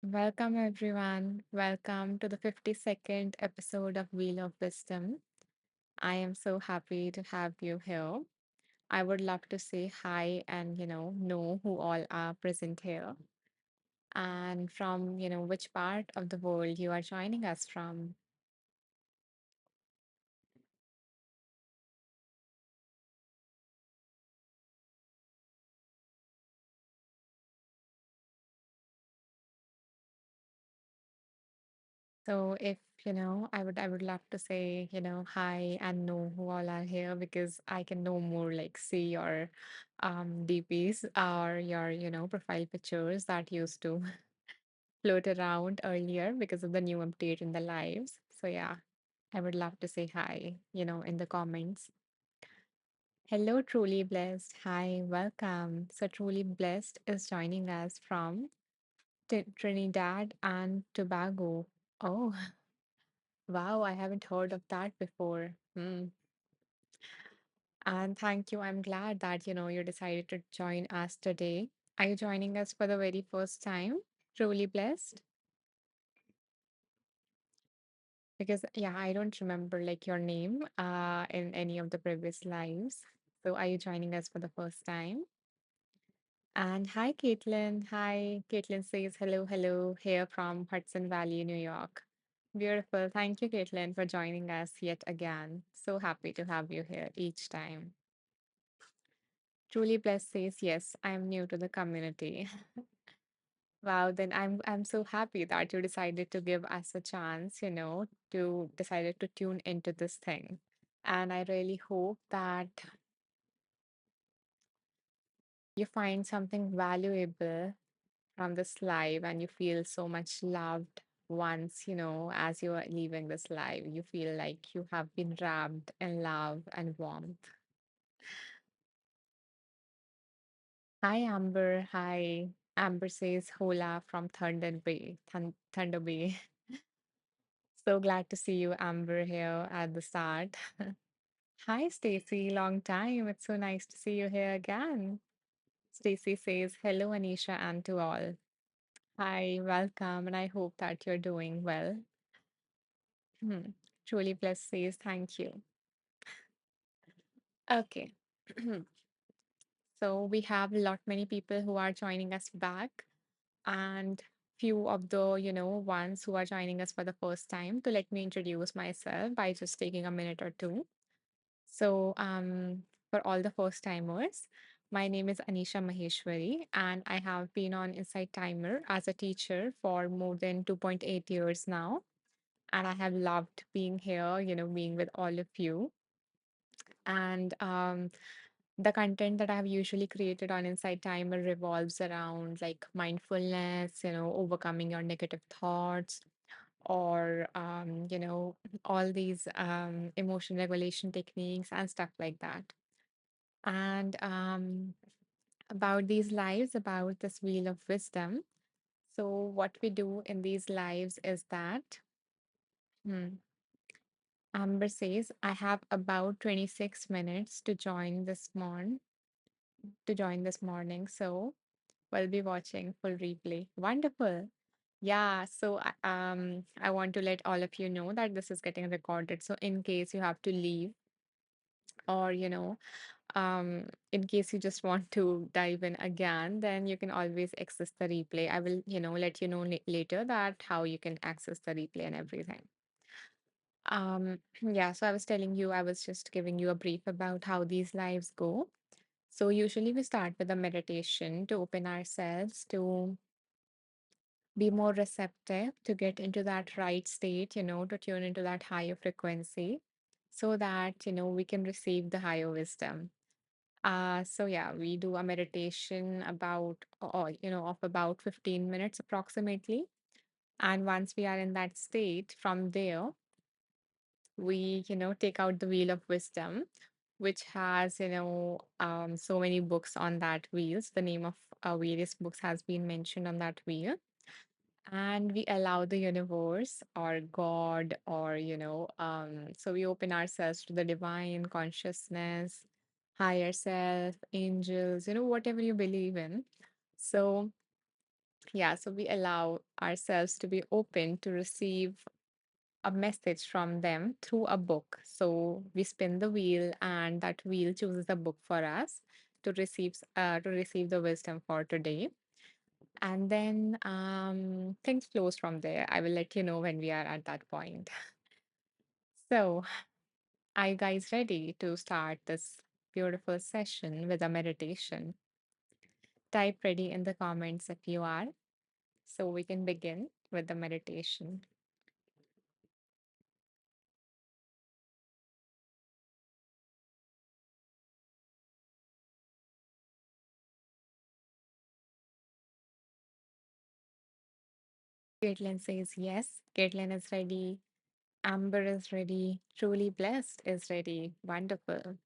Welcome, everyone. Welcome to the 52nd episode of Wheel of Wisdom. I am so happy to have you here. I would love to say hi and, know who all are present here and from, which part of the world you are joining us from. So if, I would love to say, hi and know who all are here because I can no more like see your DPs or your, profile pictures that used to float around earlier because of the new update in the lives. So yeah, I would love to say hi, in the comments. Hello, Truly Blessed. Hi, welcome. So Truly Blessed is joining us from Trinidad and Tobago. Oh, wow, I haven't heard of that before. And thank you. I'm glad that, you decided to join us today. Are you joining us for the very first time? Truly blessed? Because yeah, I don't remember like your name in any of the previous lives. So are you joining us for the first time? And hi, Caitlin. Hi, Caitlin says hello, hello, here from Hudson Valley, New York. Beautiful. Thank you, Caitlin, for joining us yet again. So happy to have you here each time. Truly Blessed says, yes, I'm new to the community. Wow, then I'm so happy that you decided to give us a chance, to decided to tune into this thing. And I really hope that you find something valuable from this live and you feel so much loved once, as you are leaving this live. You feel like you have been wrapped in love and warmth. Hi, Amber. Hi. Amber says hola from Thunder Bay. Thunder Bay. So glad to see you, Amber, here at the start. Hi, Stacy. Long time. It's so nice to see you here again. Stacy says hello, Anisha, and to all. Hi, welcome, and I hope that you're doing well. Hmm. Truly blessed says thank you. Okay. So we have a lot many people who are joining us back and few of the, ones who are joining us for the first time. To let me introduce myself by just taking a minute or two. So, for all the first timers, my name is Anisha Maheshwari, and I have been on Insight Timer as a teacher for more than 2.8 years now. And I have loved being here, being with all of you. And the content that I have usually created on Insight Timer revolves around like mindfulness, overcoming your negative thoughts, or all these emotion regulation techniques and stuff like that. And about these lives, about this wheel of wisdom. So, what we do in these lives is that Amber says, I have about 26 minutes to join this morning. So, we'll be watching full replay. Wonderful. Yeah, so I want to let all of you know that this is getting recorded. So in case you have to leave or in case you just want to dive in again, then you can always access the replay. I will, let you know later that how you can access the replay and everything. Yeah, so I was telling you, I was just giving you a brief about how these lives go. So usually we start with a meditation to open ourselves to be more receptive, to get into that right state, to tune into that higher frequency so that, we can receive the higher wisdom. So yeah, we do a meditation of about 15 minutes approximately. And once we are in that state, from there, we, take out the wheel of wisdom, which has, so many books on that wheels. The name of various books has been mentioned on that wheel. And we allow the universe or God or, so we open ourselves to the divine consciousness, higher self, angels, whatever you believe in. So Yeah, so we allow ourselves to be open to receive a message from them through a book. So we spin the wheel, and that wheel chooses a book for us to receive the wisdom for today. And then things flows from there. I will let you know when we are at that point. So, are you guys ready to start this beautiful session with a meditation? Type ready in the comments if you are, so we can begin with the meditation. Caitlin says yes. Caitlin is ready. Amber is ready. Truly blessed is ready. Wonderful.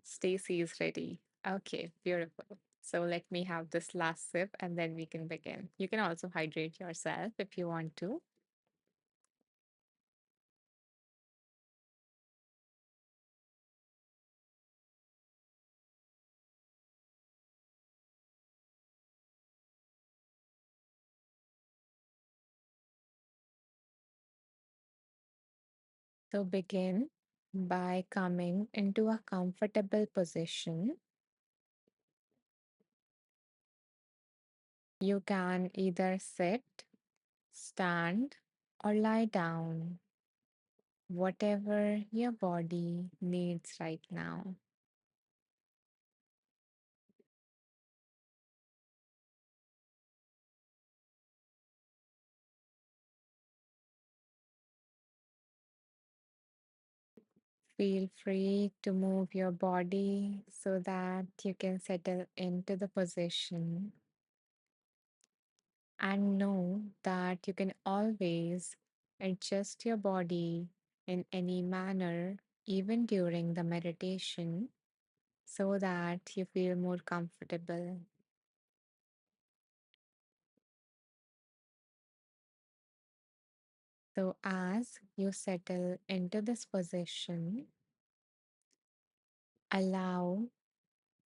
Stacy is ready. Okay, beautiful. So let me have this last sip and then we can begin. You can also hydrate yourself if you want to. So begin by coming into a comfortable position. You can either sit, stand, or lie down, whatever your body needs right now. Feel free to move your body so that you can settle into the position, and know that you can always adjust your body in any manner, even during the meditation, so that you feel more comfortable. So, as you settle into this position, allow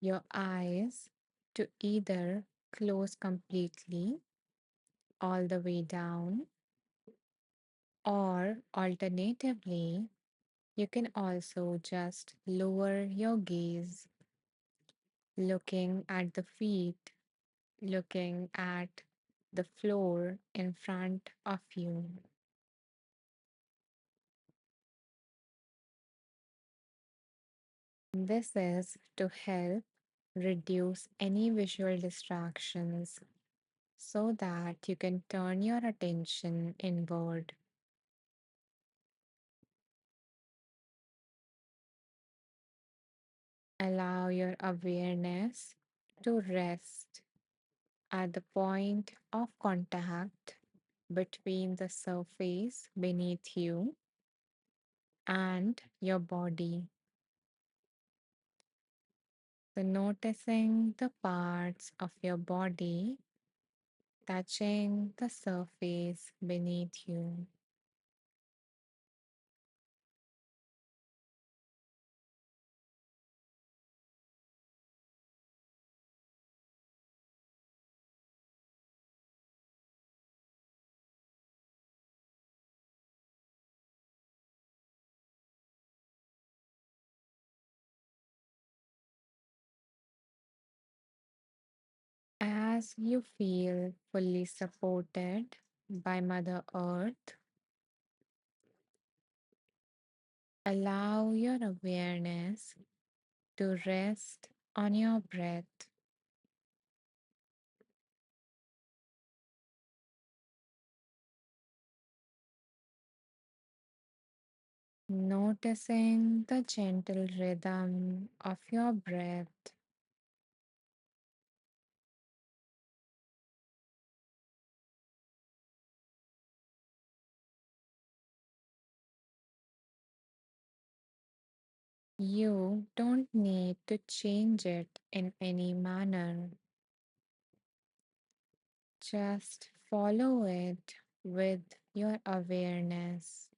your eyes to either close completely all the way down, or alternatively, you can also just lower your gaze, looking at the feet, looking at the floor in front of you. This is to help reduce any visual distractions so that you can turn your attention inward. Allow your awareness to rest at the point of contact between the surface beneath you and your body. So, noticing the parts of your body touching the surface beneath you. As you feel fully supported by Mother Earth, allow your awareness to rest on your breath. Noticing the gentle rhythm of your breath. You don't need to change it in any manner. Just follow it with your awareness.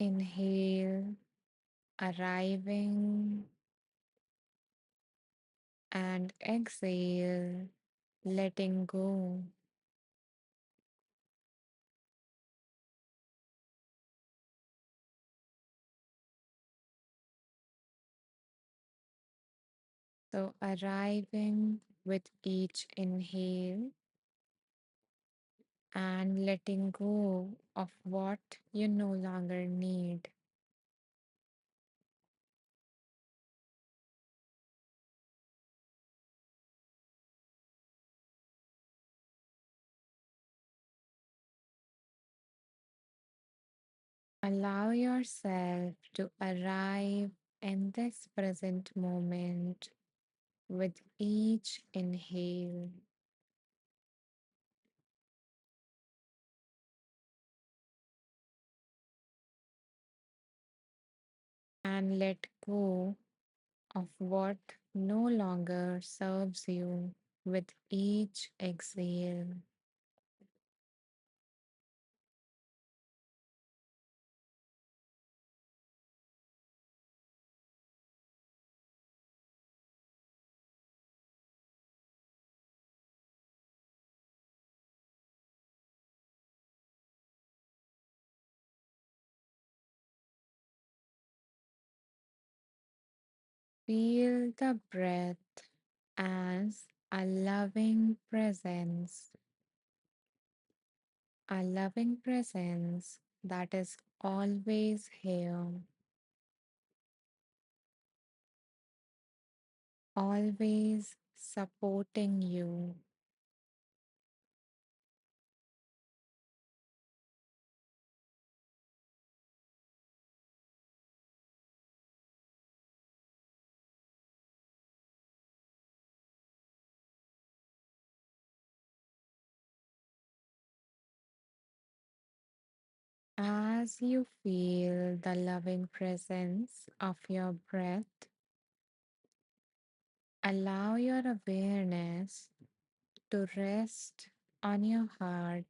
Inhale, arriving, and exhale, letting go. So, arriving with each inhale and letting go of what you no longer need. Allow yourself to arrive in this present moment with each inhale and let go of what no longer serves you with each exhale. Feel the breath as a loving presence that is always here, always supporting you. As you feel the loving presence of your breath, allow your awareness to rest on your heart.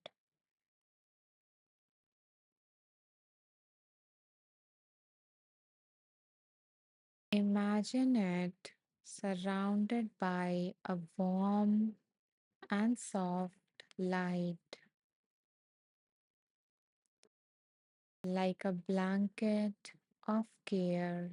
Imagine it surrounded by a warm and soft light, like a blanket of care.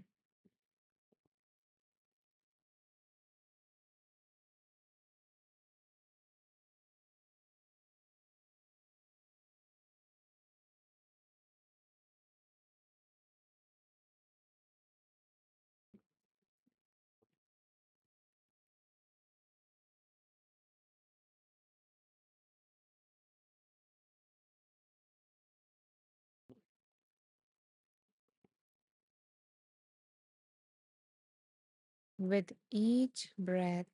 With each breath,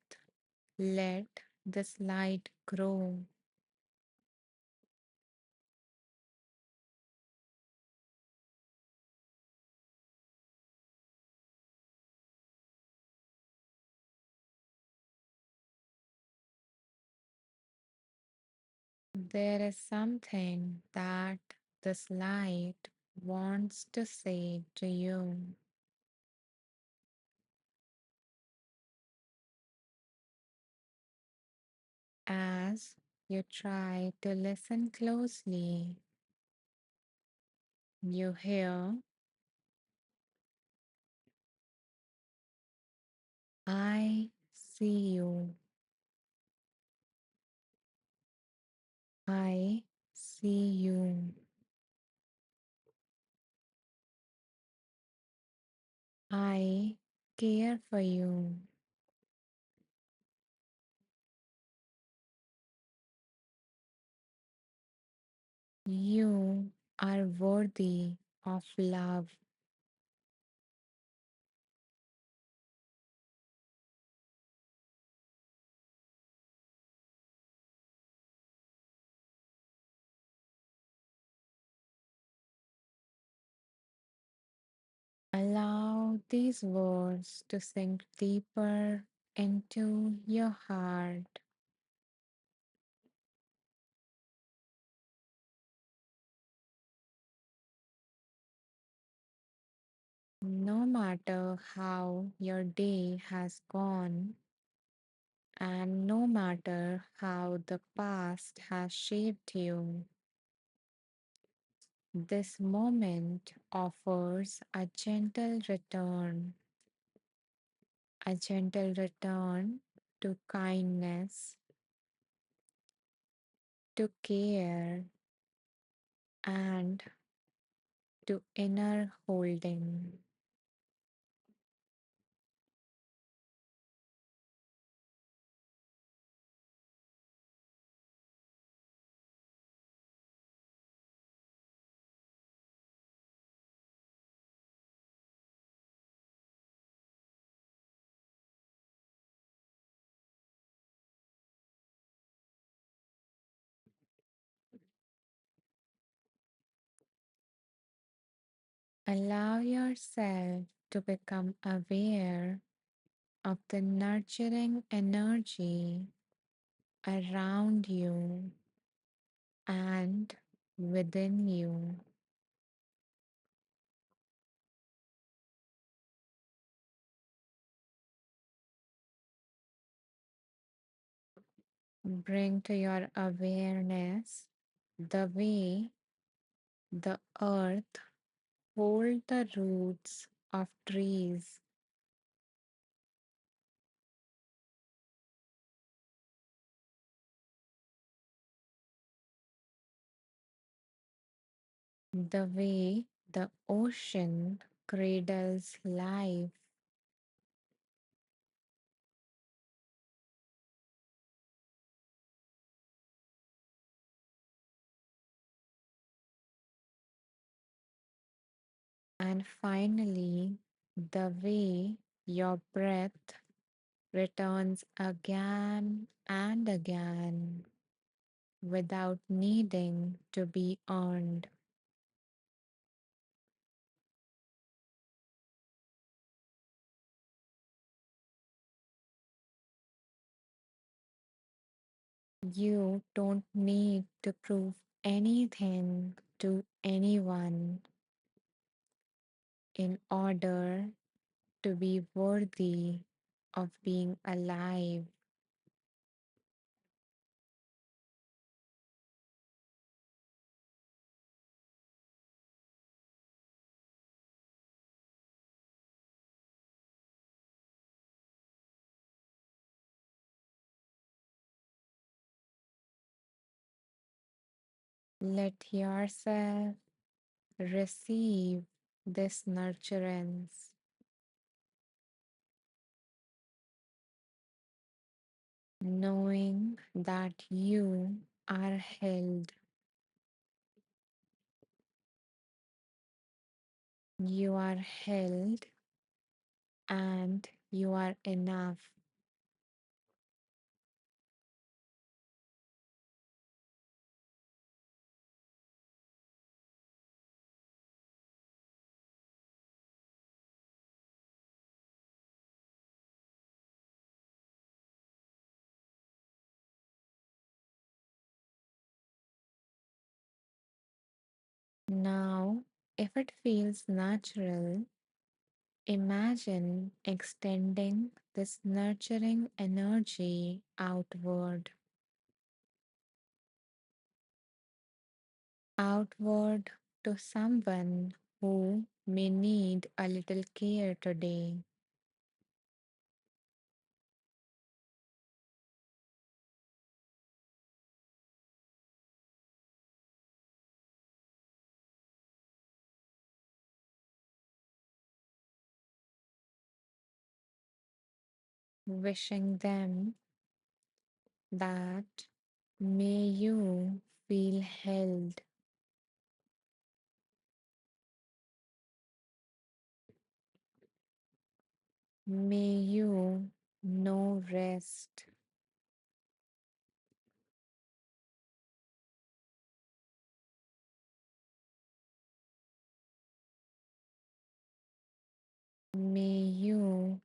let this light grow. There is something that this light wants to say to you. As you try to listen closely, you hear, I see you. I see you. I care for you. You are worthy of love. Allow these words to sink deeper into your heart. No matter how your day has gone, and no matter how the past has shaped you, this moment offers a gentle return to kindness, to care, and to inner holding. Allow yourself to become aware of the nurturing energy around you and within you. Bring to your awareness the way the earth holds the roots of trees, the way the ocean cradles life, and finally, the way your breath returns again and again without needing to be earned. You don't need to prove anything to anyone in order to be worthy of being alive. Let yourself receive this nurturance, knowing that you are held, you are held, and you are enough. Now, if it feels natural, imagine extending this nurturing energy outward, outward to someone who may need a little care today, wishing them that may you feel held, may you know rest, may you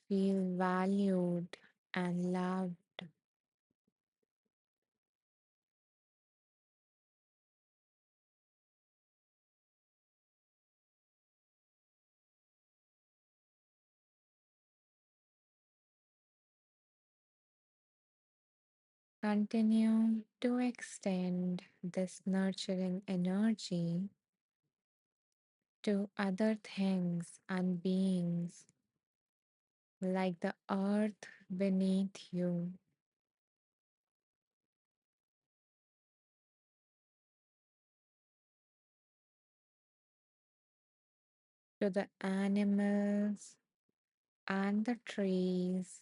feel valued and loved. Continue to extend this nurturing energy to other things and beings like the earth beneath you, to the animals and the trees,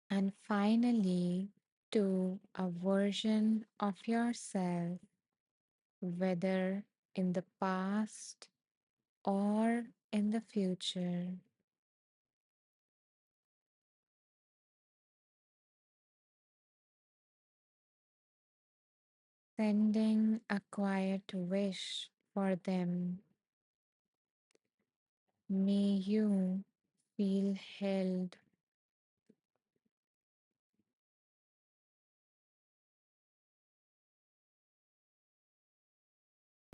and finally to a version of yourself, whether in the past or in the future, sending a quiet wish for them. May you feel held.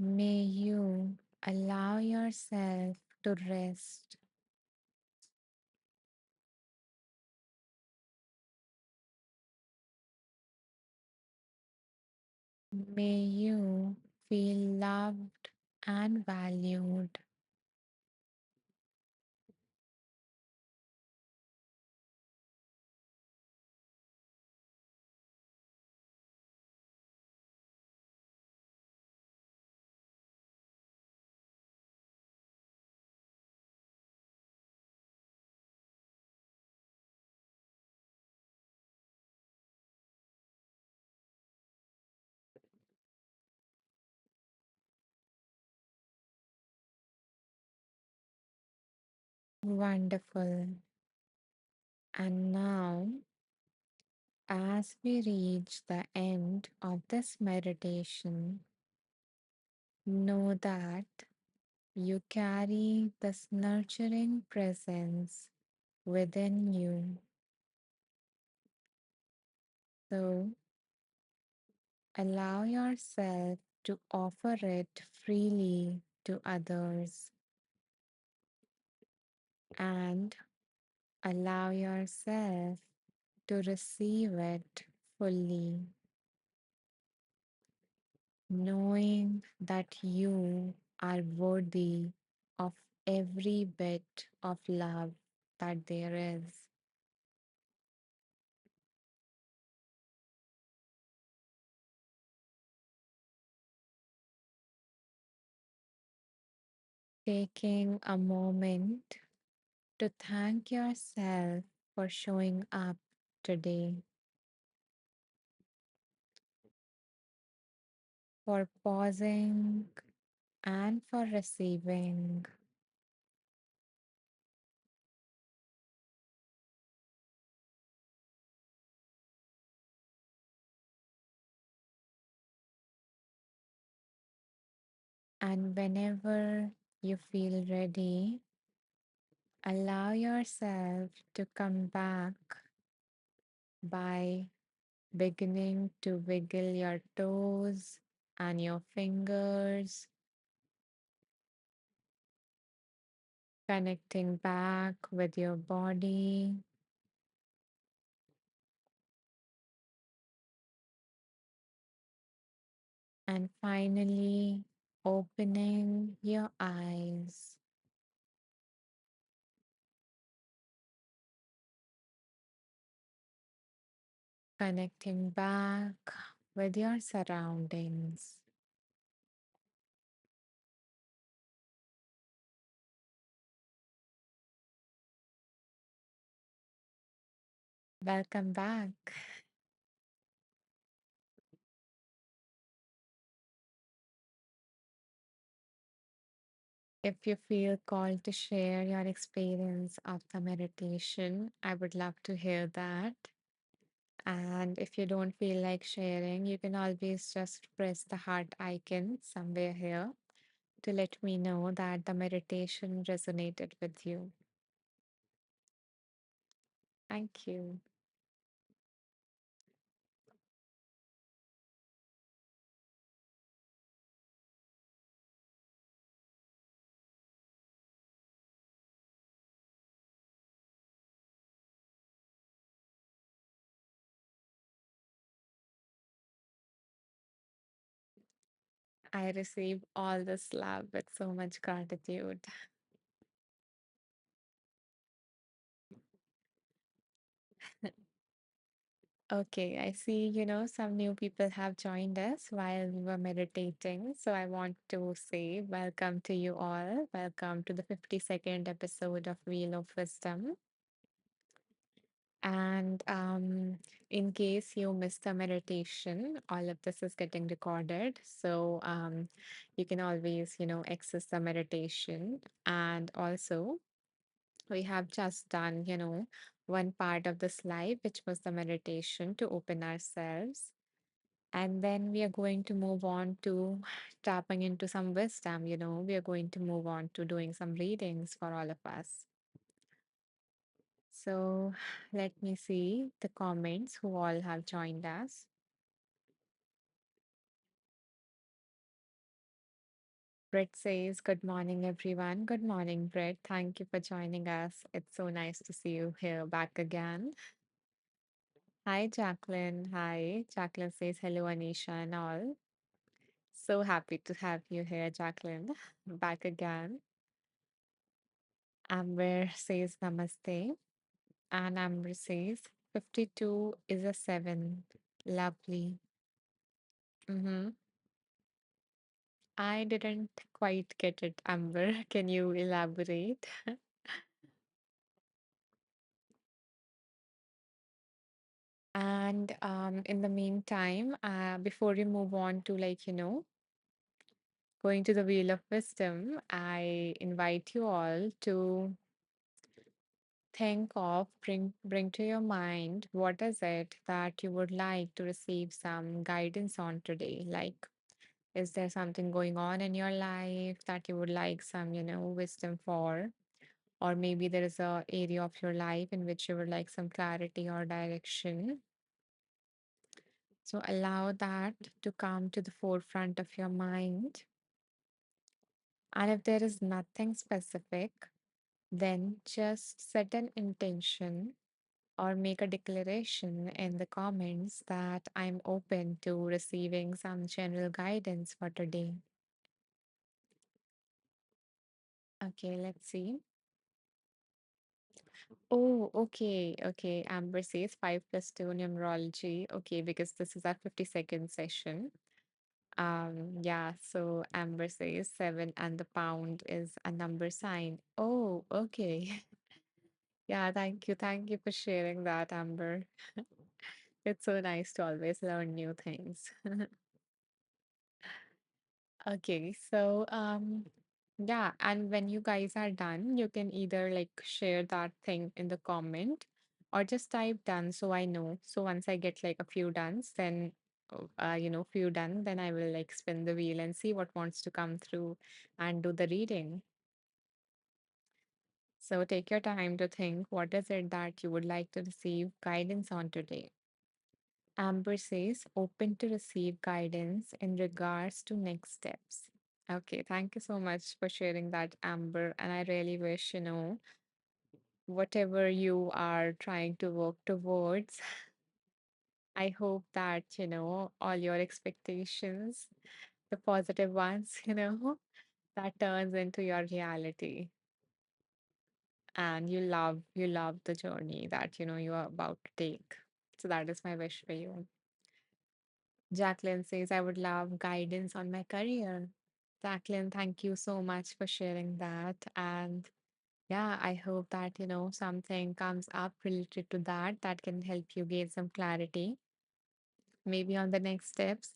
May you allow yourself to rest. May you feel loved and valued. Wonderful. And now, as we reach the end of this meditation, know that you carry this nurturing presence within you. So, allow yourself to offer it freely to others and allow yourself to receive it fully, knowing that you are worthy of every bit of love that there is. Taking a moment to thank yourself for showing up today, for pausing and for receiving. And whenever you feel ready, allow yourself to come back by beginning to wiggle your toes and your fingers, connecting back with your body, and finally opening your eyes, connecting back with your surroundings. Welcome back. If you feel called to share your experience of the meditation, I would love to hear that. And if you don't feel like sharing, you can always just press the heart icon somewhere here to let me know that the meditation resonated with you. Thank you. I receive all this love with so much gratitude. Okay, I see, some new people have joined us while we were meditating. So I want to say welcome to you all. Welcome to the 52nd episode of Wheel of Wisdom. And in case you missed the meditation, all of this is getting recorded. So you can always, access the meditation. And also, we have just done, one part of this live, which was the meditation to open ourselves. And then we are going to move on to tapping into some wisdom, we are going to move on to doing some readings for all of us. So let me see the comments who all have joined us. Brett says, good morning, everyone. Good morning, Brett. Thank you for joining us. It's so nice to see you here back again. Hi, Jacqueline. Hi. Jacqueline says, hello, Anisha and all. So happy to have you here, Jacqueline. Back again. Amber says, namaste. And Amber says, 52 is a 7. Lovely. Mm-hmm. I didn't quite get it, Amber. Can you elaborate? And in the meantime, before we move on to going to the Wheel of Wisdom, I invite you all to think of, bring to your mind what is it that you would like to receive some guidance on today. Like, is there something going on in your life that you would like some, wisdom for? Or maybe there is a area of your life in which you would like some clarity or direction. So allow that to come to the forefront of your mind. And if there is nothing specific, then just set an intention or make a declaration in the comments that I'm open to receiving some general guidance for today. Okay, let's see. Oh, okay, okay. Amber says 5 plus 2 numerology. Okay, because this is our 52nd session. Yeah, so Amber says 7 and the pound is a number sign. Oh, okay. Yeah, thank you. Thank you for sharing that, Amber. It's so nice to always learn new things. Okay, so yeah, and when you guys are done, you can either like share that thing in the comment or just type done so I know. So once I get like a few dones, then few done, then I will like spin the wheel and see what wants to come through and do the reading. So take your time to think what is it that you would like to receive guidance on today. Amber says, open to receive guidance in regards to next steps. Okay, thank you so much for sharing that, Amber. And I really wish, whatever you are trying to work towards, I hope that, all your expectations, the positive ones, that turns into your reality. And you love the journey that, you are about to take. So that is my wish for you. Jacqueline says, I would love guidance on my career. Jacqueline, thank you so much for sharing that. And yeah, I hope that, something comes up related to that that can help you gain some clarity, maybe on the next steps,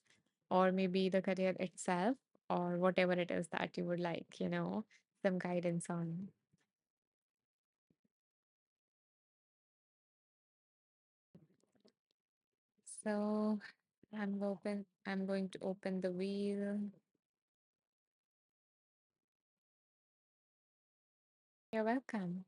or maybe the career itself, or whatever it is that you would like, some guidance on. So I'm going to open the wheel. You're welcome.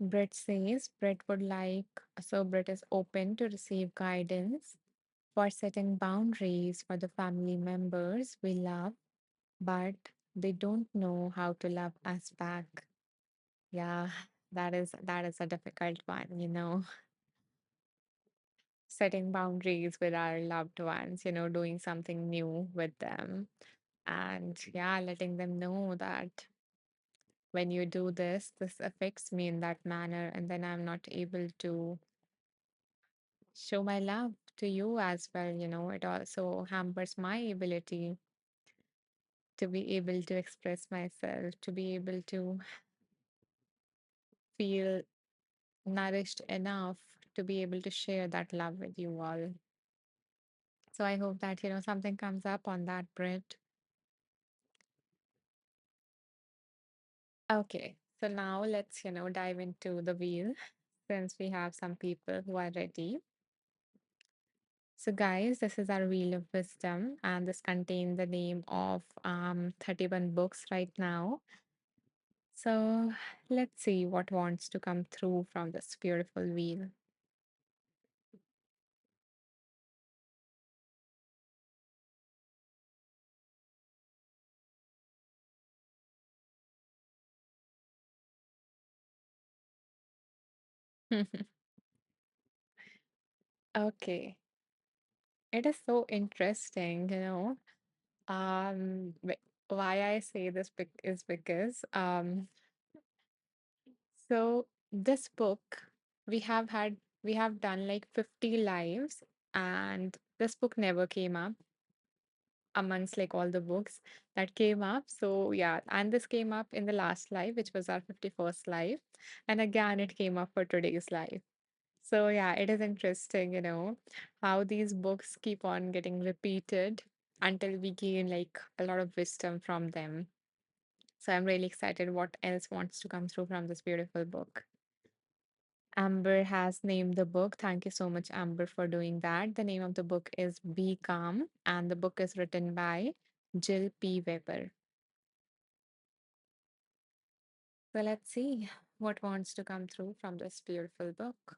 Brett says Brett is open to receive guidance for setting boundaries for the family members we love, but they don't know how to love us back. Yeah, that is a difficult one. Setting boundaries with our loved ones, doing something new with them. And yeah, letting them know that when you do this, this affects me in that manner, and then I'm not able to show my love to you as well. It also hampers my ability to be able to express myself, to be able to feel nourished enough to be able to share that love with you all. So I hope that something comes up on that, Brit. Okay, so now let's dive into the wheel since we have some people who are ready. So, guys, this is our wheel of wisdom, and this contains the name of 31 books right now. So, let's see what wants to come through from this beautiful wheel. Okay, it is so interesting. Why I say this is because so this book we have done like 50 lives, and this book never came up amongst like all the books that came up. So yeah, and this came up in the last live, which was our 51st live, and again it came up for today's live. So yeah, it is interesting, how these books keep on getting repeated until we gain like a lot of wisdom from them. So I'm really excited what else wants to come through from this beautiful book. Amber has named the book. Thank you so much, Amber, for doing that. The name of the book is Be Calm, and the book is written by Jill P. Weber. So let's see what wants to come through from this beautiful book.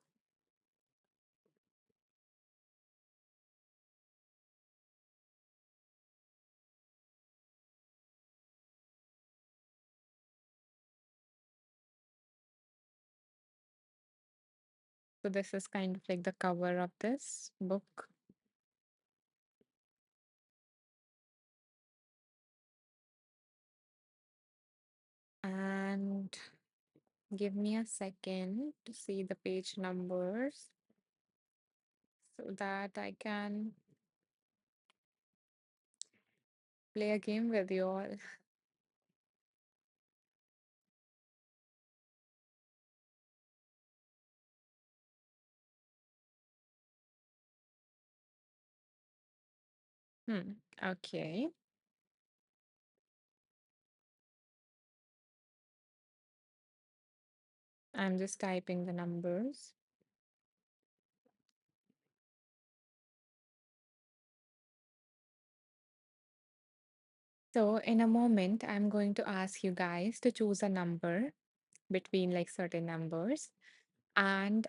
So this is kind of like the cover of this book. And give me a second to see the page numbers so that I can play a game with you all. Okay. I'm just typing the numbers. So, in a moment, I'm going to ask you guys to choose a number between like certain numbers. And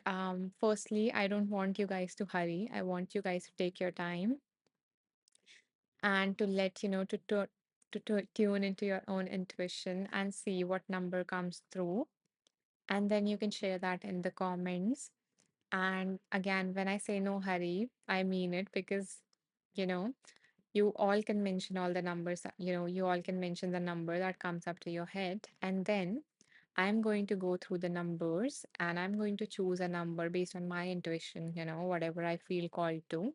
firstly, I don't want you guys to hurry. I want you guys to take your time and to to tune into your own intuition and see what number comes through. And then you can share that in the comments. And again, when I say no hurry, I mean it because you know you all can mention all the numbers you all can mention the number that comes up to your head, and then I'm going to go through the numbers and I'm going to choose a number based on my intuition, whatever I feel called to,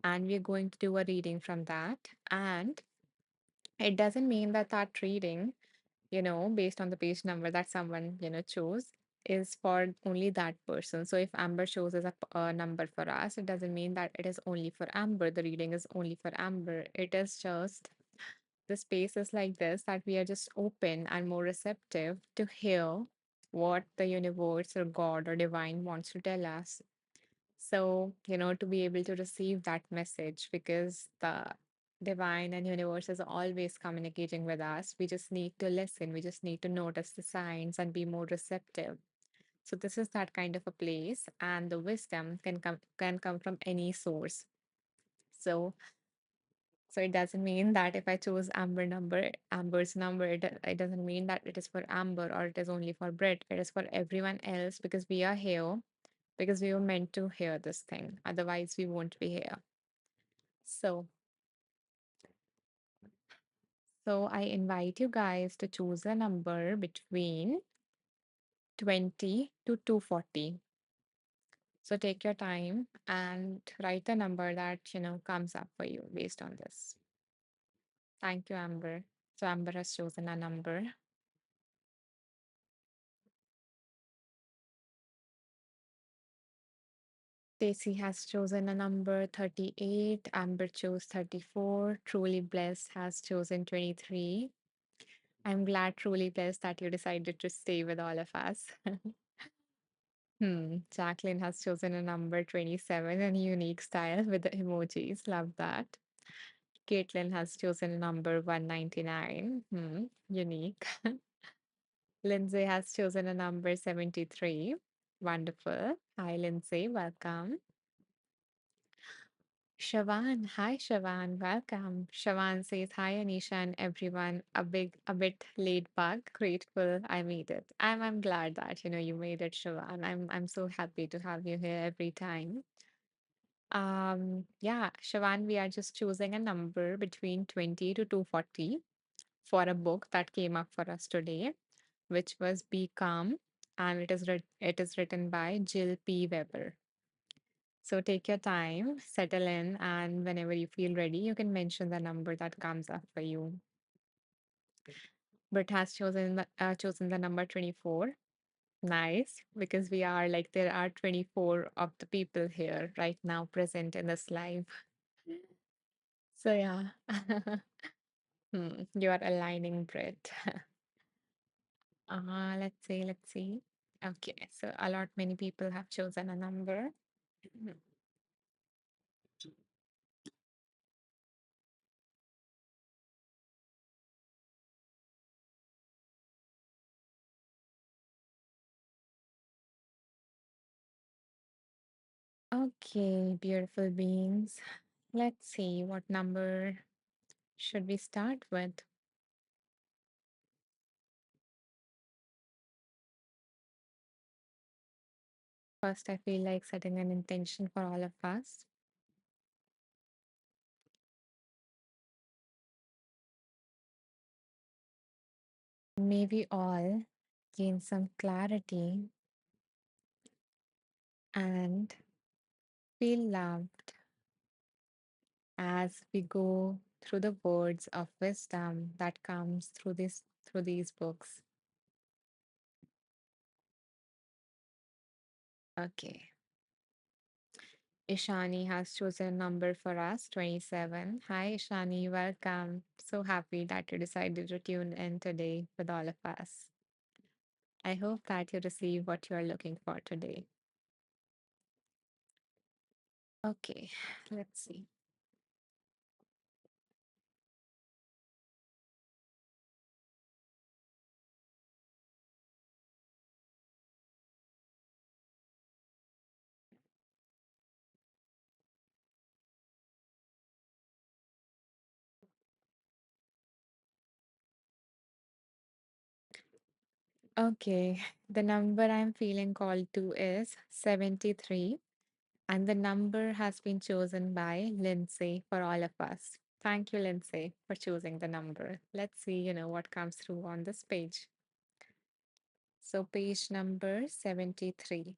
and we're going to do a reading from that. And it doesn't mean that that reading, based on the page number that someone chose, is for only that person. So if Amber shows as a number for us, it doesn't mean that it is only for Amber. The reading is only for Amber. It is just the space is like this, that we are just open and more receptive to hear what the universe or God or divine wants to tell us. So, to be able to receive that message, because the divine and universe is always communicating with us. We just need to listen. We just need to notice the signs and be more receptive. So this is that kind of a place, and the wisdom can come from any source. So it doesn't mean that if I choose Amber's number, it doesn't mean that it is for Amber or it is only for Brit. It is for everyone else, because we are here because we were meant to hear this thing. Otherwise, we won't be here. So, I invite you guys to choose a number between 20 to 240. So take your time and write the number that, comes up for you based on this. Thank you, Amber. So Amber has chosen a number. Stacy has chosen a number 38. Amber chose 34. Truly Blessed has chosen 23. I'm glad, Truly Blessed, that you decided to stay with all of us. Jacqueline has chosen a number 27 and unique style with the emojis. Love that. Caitlin has chosen a number 199. Unique. Lindsay has chosen a number 73. Wonderful. Hi, Lindsay. Welcome. Shavan, hi Shavan, welcome. Shavan says hi Anisha and everyone. A bit laid back, grateful I made it. I'm glad that you made it, Shavan. I'm so happy to have you here every time. Yeah, Shavan, we are just choosing a number between 20 to 240 for a book that came up for us today, which was Be Calm, and it is written by Jill P. Weber. So take your time, settle in, and whenever you feel ready, you can mention the number that comes up for you. But has chosen the number 24. Nice, because we are like there are 24 of the people here right now present in this live. So yeah, you are aligning, Brit. Let's see. Okay, so a lot many people have chosen a number. Okay, beautiful beings. Let's see what number should we start with. First, I feel like setting an intention for all of us. May we all gain some clarity and feel loved as we go through the words of wisdom that comes through these books. Okay. Ishani has chosen a number for us, 27. Hi, Ishani, welcome. So happy that you decided to tune in today with all of us. I hope that you receive what you are looking for today. Okay, let's see. Okay, the number I'm feeling called to is 73, and the number has been chosen by Lindsay for all of us. Thank you, Lindsay, for choosing the number. Let's see, what comes through on this page. So, page number 73.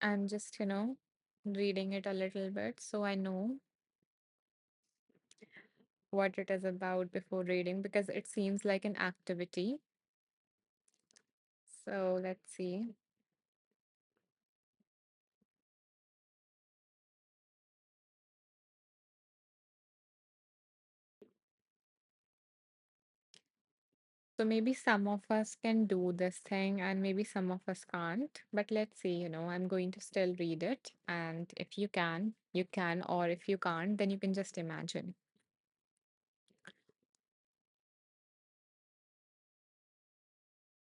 I'm just, reading it a little bit so I know what it is about before reading because it seems like an activity. So let's see. So maybe some of us can do this thing and maybe some of us can't. But let's see, I'm going to still read it. And if you can, you can. Or if you can't, then you can just imagine.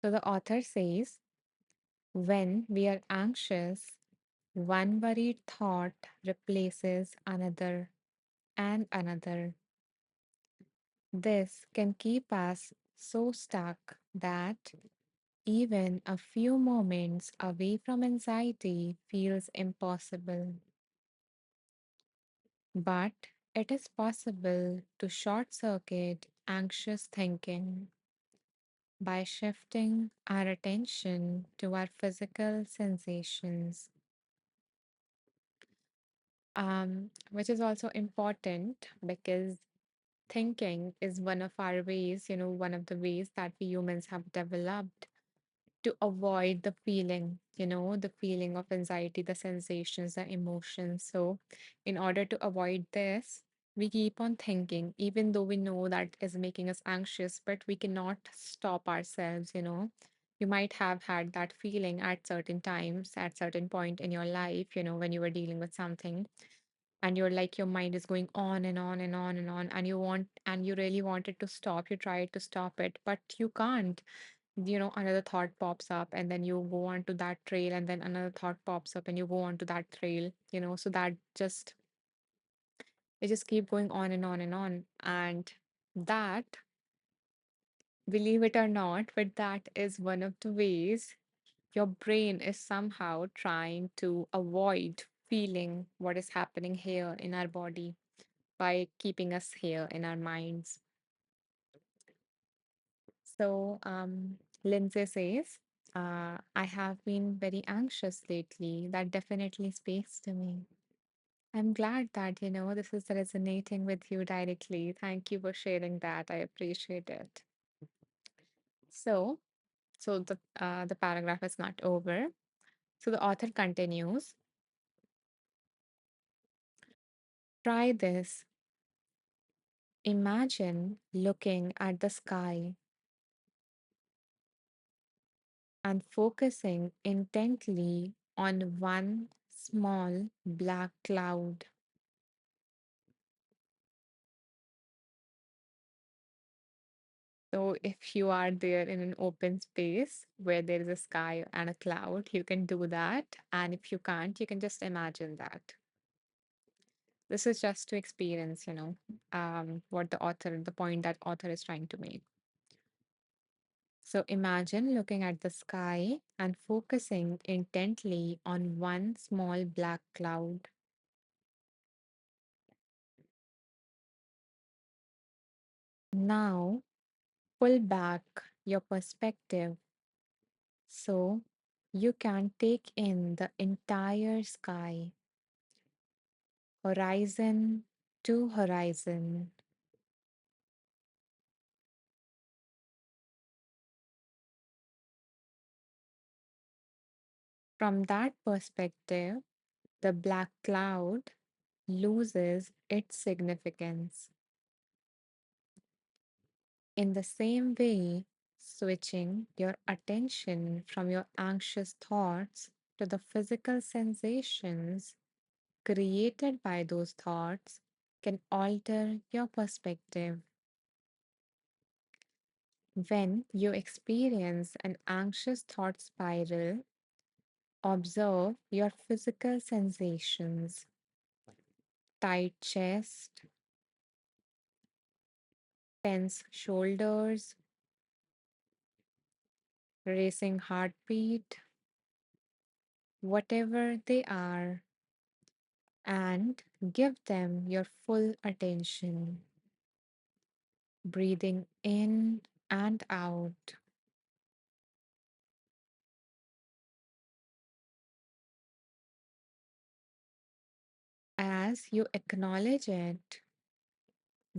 So the author says, when we are anxious, one worried thought replaces another and another. This can keep us so stuck that even a few moments away from anxiety feels impossible. But it is possible to short circuit anxious thinking by shifting our attention to our physical sensations, which is also important because thinking is one of our ways, one of the ways that we humans have developed to avoid the feeling of anxiety, the sensations, the emotions. So, in order to avoid this, we keep on thinking, even though we know that is making us anxious, but we cannot stop ourselves. You might have had that feeling at certain times, at certain point in your life, when you were dealing with something and you're like your mind is going on and on and on and on and you really wanted to stop, you tried to stop it but you can't. Another thought pops up and then you go on to that trail and then another thought pops up and you go on to that trail. So that just it just keep going on and on and on. And that, believe it or not, but that is one of the ways your brain is somehow trying to avoid feeling what is happening here in our body by keeping us here in our minds. So, Lindsay says, I have been very anxious lately. That definitely speaks to me. I'm glad that, this is resonating with you directly. Thank you for sharing that. I appreciate it. So, so the paragraph is not over. So the author continues, try this. Imagine looking at the sky and focusing intently on one small black cloud. So, if you are there in an open space where there is a sky and a cloud, you can do that. And if you can't, you can just imagine that. This is just to experience, what the point that author is trying to make. So, imagine looking at the sky and focusing intently on one small black cloud. Now, pull back your perspective so you can take in the entire sky, horizon to horizon. From that perspective, the black cloud loses its significance. In the same way, switching your attention from your anxious thoughts to the physical sensations created by those thoughts can alter your perspective. When you experience an anxious thought spiral, observe your physical sensations, tight chest, tense shoulders, racing heartbeat, whatever they are, and give them your full attention, breathing in and out. As you acknowledge it,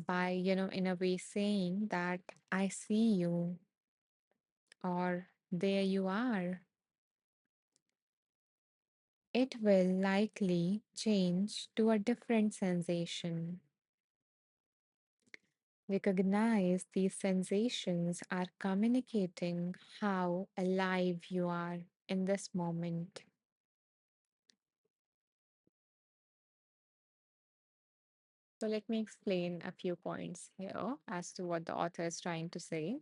by, in a way saying that I see you or there you are, it will likely change to a different sensation. Recognize these sensations are communicating how alive you are in this moment. So, let me explain a few points here as to what the author is trying to say.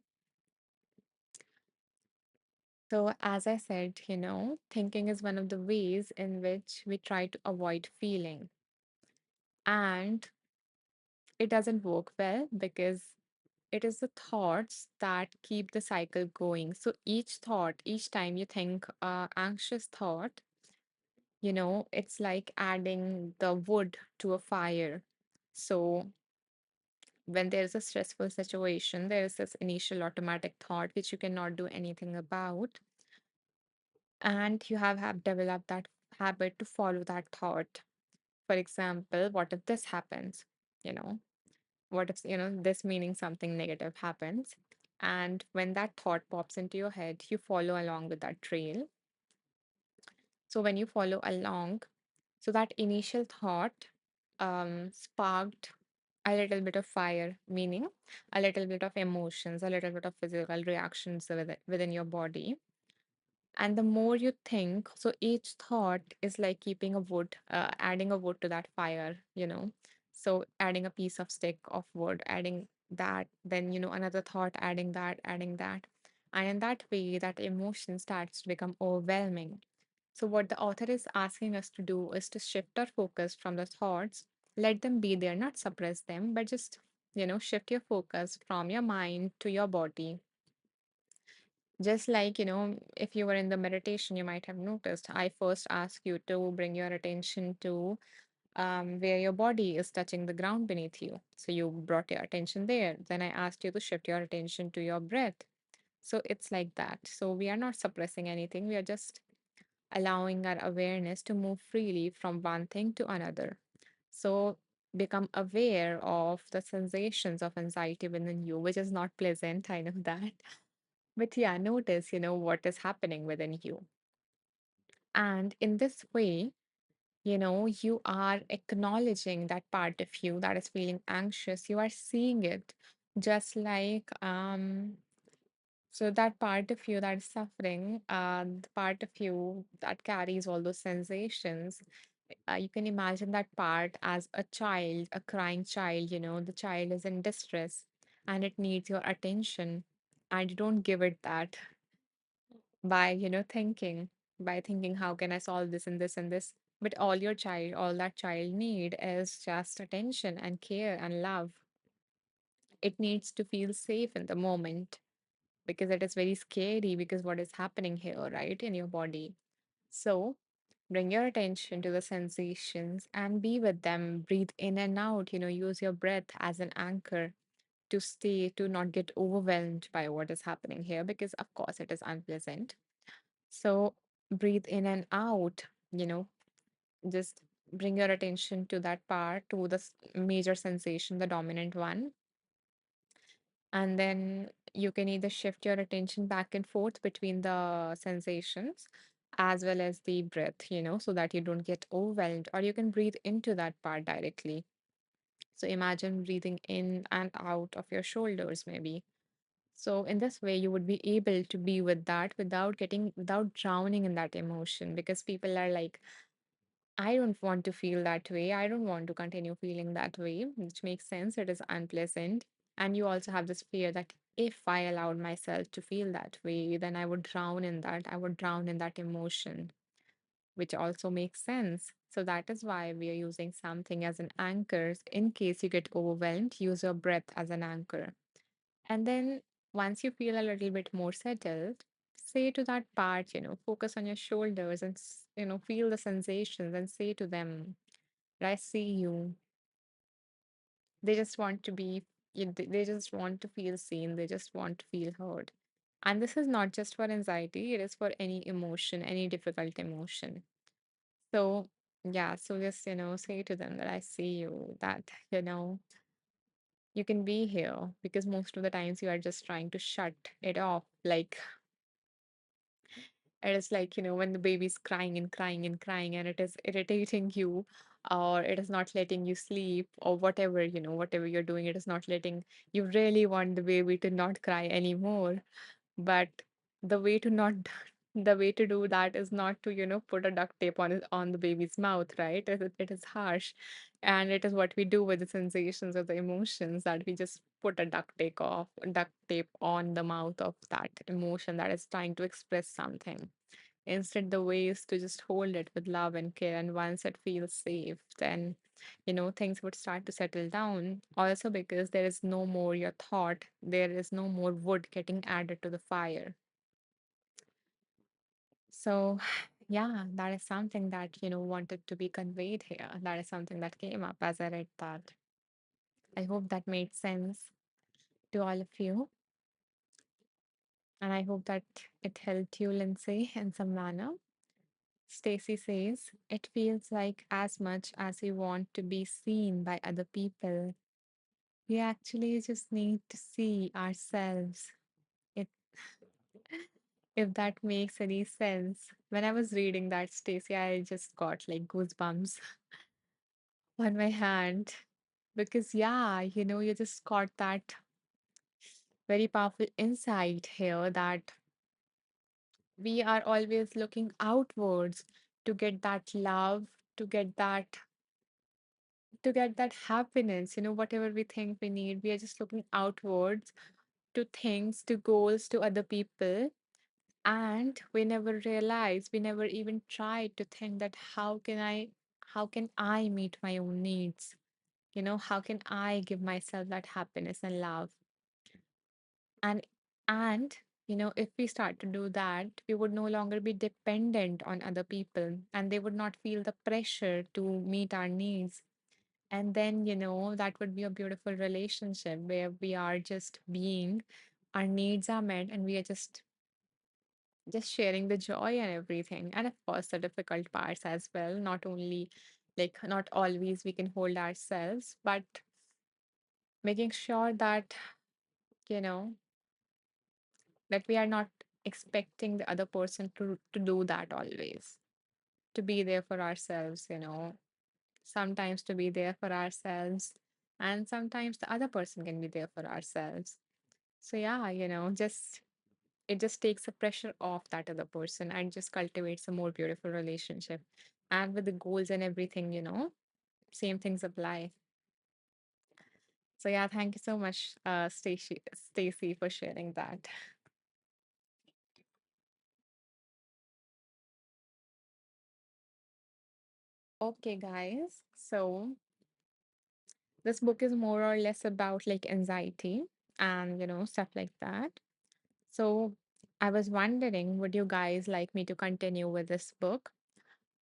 So, as I said, thinking is one of the ways in which we try to avoid feeling. And it doesn't work well because it is the thoughts that keep the cycle going. So each thought, each time you think anxious thought, it's like adding the wood to a fire. So when there's a stressful situation, there's this initial automatic thought which you cannot do anything about. And you have developed that habit to follow that thought. For example, what if this happens? You know, what if, this meaning something negative happens? And when that thought pops into your head, you follow along with that trail. So when you follow along, so that initial thought sparked a little bit of fire, meaning a little bit of emotions, a little bit of physical reactions within your body. And the more you think, so each thought is like keeping a wood, adding a wood to that fire. So adding a piece of stick of wood, adding that, then, another thought, adding that, adding that. And in that way, that emotion starts to become overwhelming. So, what the author is asking us to do is to shift our focus from the thoughts, let them be there, not suppress them, but just, shift your focus from your mind to your body. Just like, if you were in the meditation, you might have noticed I first ask you to bring your attention to where your body is touching the ground beneath you. So you brought your attention there. Then I asked you to shift your attention to your breath. So it's like that. So we are not suppressing anything. We are just allowing our awareness to move freely from one thing to another. So become aware of the sensations of anxiety within you, which is not pleasant. I know that. But yeah, notice, what is happening within you. And in this way, you are acknowledging that part of you that is feeling anxious. You are seeing it just like, so that part of you that is suffering, the part of you that carries all those sensations, you can imagine that part as a child, a crying child. The child is in distress and it needs your attention, and you don't give it that by, thinking, how can I solve this and this and this? But all that child need is just attention and care and love. It needs to feel safe in the moment because it is very scary because what is happening here, right, in your body. So bring your attention to the sensations and be with them. Breathe in and out, use your breath as an anchor to stay, to not get overwhelmed by what is happening here, because of course it is unpleasant. So breathe in and out, you know, just bring your attention to that part, to the major sensation, the dominant one. And then you can either shift your attention back and forth between the sensations as well as the breath, so that you don't get overwhelmed, or you can breathe into that part directly. So imagine breathing in and out of your shoulders, maybe. So in this way, you would be able to be with that without drowning in that emotion, because people are like, I don't want to feel that way. I don't want to continue feeling that way, which makes sense. It is unpleasant. And you also have this fear that if I allowed myself to feel that way, then I would drown in that. I would drown in that emotion, which also makes sense. So that is why we are using something as an anchor. In case you get overwhelmed, use your breath as an anchor. And then once you feel a little bit more settled, say to that part, focus on your shoulders and, feel the sensations and say to them, I see you. They just want to be, they just want to feel seen. They just want to feel heard. And this is not just for anxiety, it is for any emotion, any difficult emotion. So, yeah, so just, say to them that I see you, that, you can be here, because most of the times you are just trying to shut it off. Like, it is like, when the baby's crying and crying and crying, and it is irritating you, or it is not letting you sleep, or whatever, whatever you're doing, it is not letting you really want the baby to not cry anymore. But the way to not the way to do that is not to, put a duct tape on the baby's mouth, right? It is harsh. And it is what we do with the sensations or the emotions, that we just put a duct tape on the mouth of that emotion that is trying to express something. Instead, the way is to just hold it with love and care. And once it feels safe, then, things would start to settle down. Also, because there is no more your thought, there is no more wood getting added to the fire. So, yeah, that is something that, wanted to be conveyed here. That is something that came up as I read that. I hope that made sense to all of you. And I hope that it helped you, Lindsay, in some manner. Stacy says, it feels like as much as we want to be seen by other people, we actually just need to see ourselves. It, if that makes any sense. When I was reading that, Stacy, I just got like goosebumps on my hand. Because, yeah, you just got that very powerful insight here, that we are always looking outwards to get that love, to get that happiness, whatever we think we need, we are just looking outwards to things, to goals, to other people. And we never realize, we never even try to think that how can I meet my own needs? How can I give myself that happiness and love? And and if we start to do that, we would no longer be dependent on other people, and they would not feel the pressure to meet our needs. And then, that would be a beautiful relationship where we are just being, our needs are met, and we are just sharing the joy and everything. And of course, the difficult parts as well. Not only, like, not always we can hold ourselves, but making sure that, you know, that we are not expecting the other person to do that always. To be there for ourselves, sometimes to be there for ourselves, and sometimes the other person can be there for ourselves. So yeah, just it just takes the pressure off that other person and just cultivates a more beautiful relationship. And with the goals and everything, same things apply. So yeah, thank you so much, Stacy, for sharing that. Okay, guys. So this book is more or less about like anxiety and stuff like that. So I was wondering, would you guys like me to continue with this book?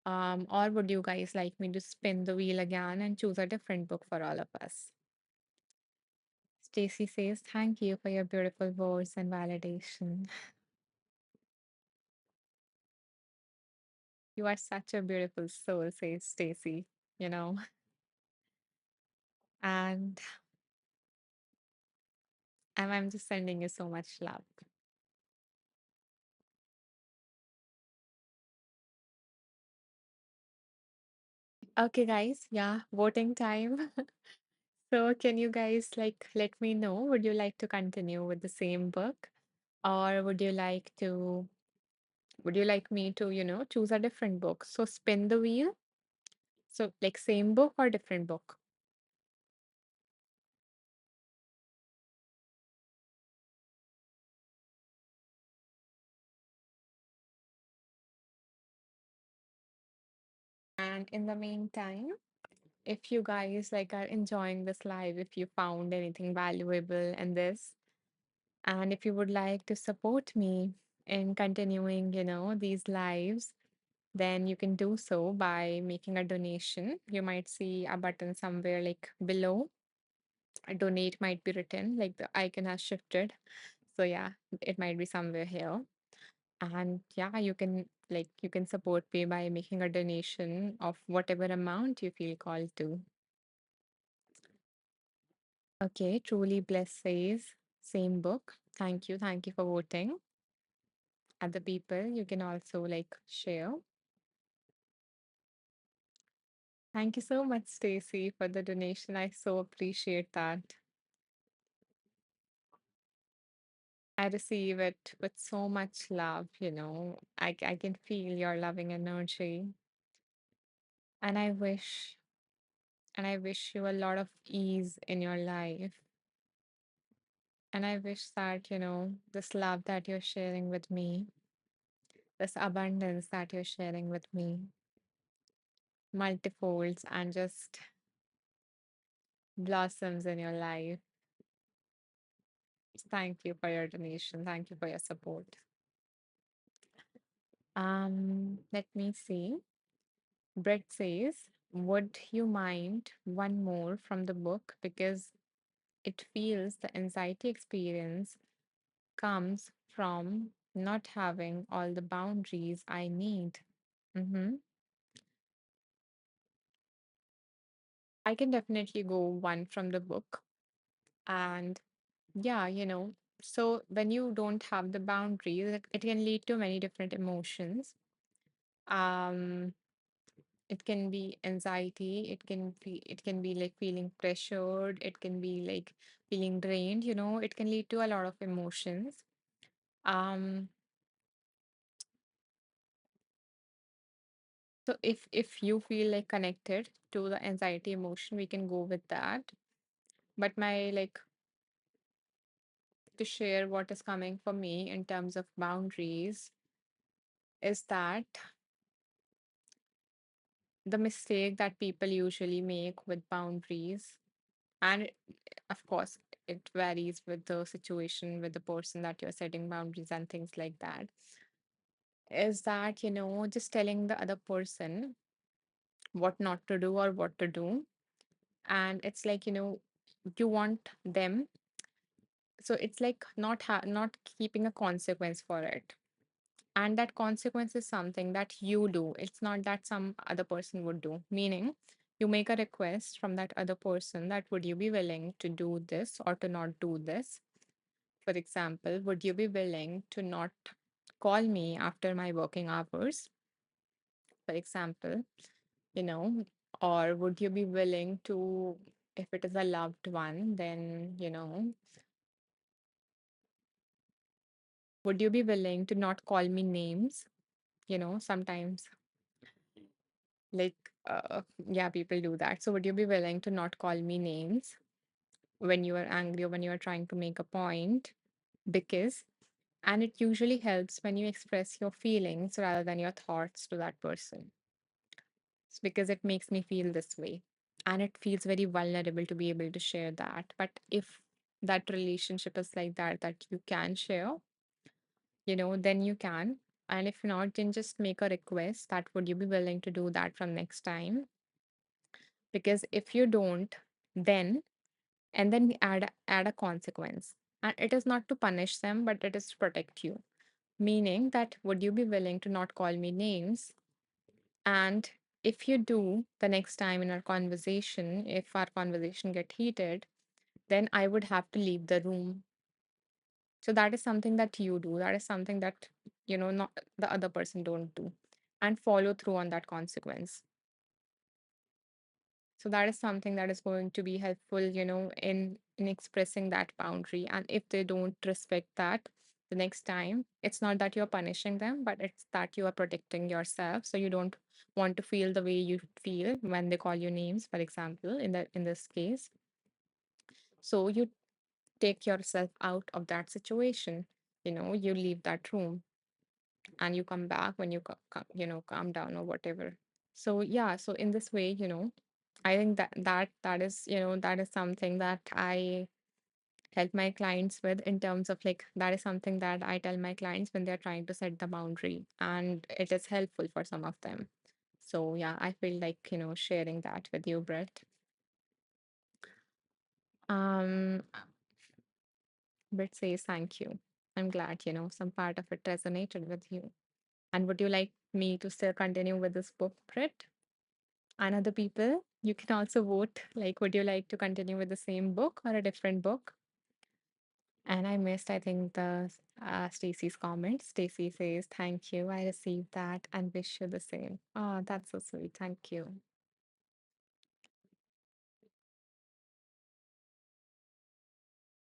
Or would you guys like me to spin the wheel again and choose a different book for all of us? Stacy says, thank you for your beautiful words and validation. You are such a beautiful soul, says Stacy, you know. And I'm just sending you so much love. Okay, guys. Yeah, voting time. So, can you guys like let me know? Would you like to continue with the same book? Or would you like me to, choose a different book? So spin the wheel. So like same book or different book? And in the meantime, if you guys like are enjoying this live, if you found anything valuable in this, and if you would like to support me in continuing, these lives, then you can do so by making a donation. You might see a button somewhere like below. A donate might be written, like the icon has shifted. So yeah, it might be somewhere here. And yeah, you can support me by making a donation of whatever amount you feel called to. Okay, Truly Blessed says, same book. Thank you. Thank you for voting. Other people, you can also like share. Thank you so much, Stacy, for the donation. I so appreciate that. I receive it with so much love, I can feel your loving energy. And I wish you a lot of ease in your life. And I wish that, this love that you're sharing with me, this abundance that you're sharing with me, multifolds and just blossoms in your life. Thank you for your donation. Thank you for your support. Let me see. Brett says, would you mind one more from the book? Because it feels the anxiety experience comes from not having all the boundaries I need. Mm-hmm. I can definitely go one from the book. And yeah, so when you don't have the boundaries, it can lead to many different emotions. Um, it can be anxiety, it can be like feeling pressured, it can be like feeling drained, it can lead to a lot of emotions. Um, so if you feel like connected to the anxiety emotion, we can go with that. But my like to share what is coming for me in terms of boundaries is that the mistake that people usually make with boundaries, and of course it varies with the situation, with the person that you're setting boundaries and things like that, is that just telling the other person what not to do or what to do. And it's like you want them, so it's like not keeping a consequence for it. And that consequence is something that you do, it's not that some other person would do. Meaning, you make a request from that other person that would you be willing to do this or to not do this. For example, would you be willing to not call me after my working hours, for example, you know or would you be willing to, if it is a loved one, then would you be willing to not call me names? Sometimes, like, yeah, people do that. So, would you be willing to not call me names when you are angry or when you are trying to make a point? Because, and it usually helps when you express your feelings rather than your thoughts to that person. It's because it makes me feel this way. And it feels very vulnerable to be able to share that. But if that relationship is like that, that you can share, then you can. And if not, then just make a request that would you be willing to do that from next time? Because if you don't, then and then add a consequence. And it is not to punish them, but it is to protect you. Meaning that would you be willing to not call me names? And if you do the next time in our conversation, if our conversation get heated, then I would have to leave the room. So that is something that you do. That is something that, not the other person don't do. And follow through on that consequence. So that is something that is going to be helpful, in expressing that boundary. And if they don't respect that the next time, it's not that you're punishing them, but it's that you are protecting yourself. So you don't want to feel the way you feel when they call you names, for example, in this case. So you take yourself out of that situation. You leave that room and you come back when you calm down or whatever. So yeah, so in this way, I think that is something that I help my clients with, in terms of like that is something that I tell my clients when they're trying to set the boundary, and it is helpful for some of them. So yeah, I feel like sharing that with you, Brett. um Brett says thank you. I'm glad some part of it resonated with you. And would you like me to still continue with this book, Brett? And other people, you can also vote like, would you like to continue with the same book or a different book? And I missed, I think, the Stacy's comment. Stacy says, "Thank you. I received that and wish you the same." Oh, that's so sweet. Thank you.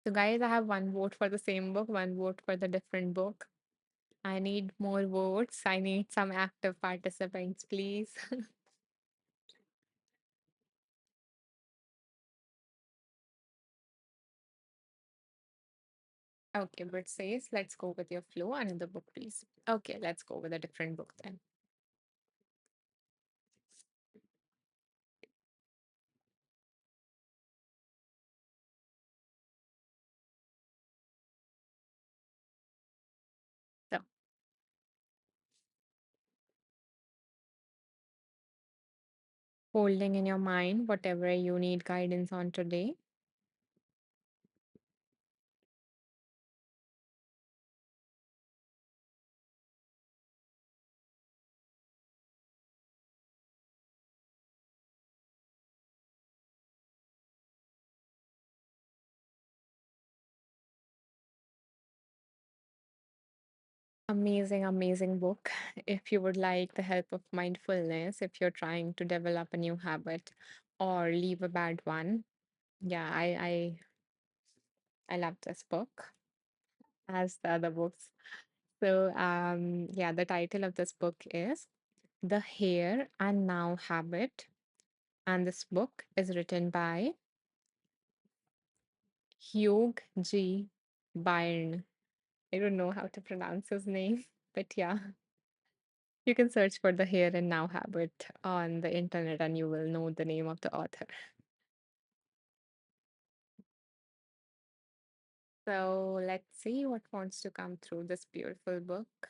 So, guys, I have one vote for the same book, one vote for the different book. I need more votes. I need some active participants, please. Okay, but says, let's go with your flow. Another book, please. Okay, let's go with a different book then. So, holding in your mind whatever you need guidance on today. Amazing, amazing book. If you would like the help of mindfulness, if you're trying to develop a new habit or leave a bad one, yeah, I love this book as the other books. So, yeah, the title of this book is The Here and Now Habit, and this book is written by Hugh G. Byrne. I don't know how to pronounce his name, but yeah. You can search for the here and now habit on the internet and you will know the name of the author. So let's see what wants to come through this beautiful book.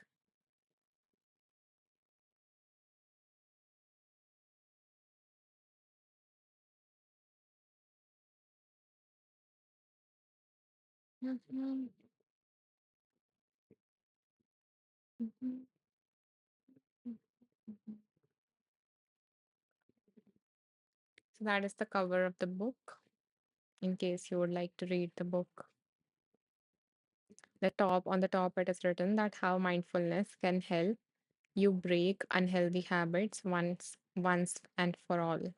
Mhm, mhm, mhm. So that is the cover of the book in case you would like to read the book. The top on the top it is written that how mindfulness can help you break unhealthy habits once and for all.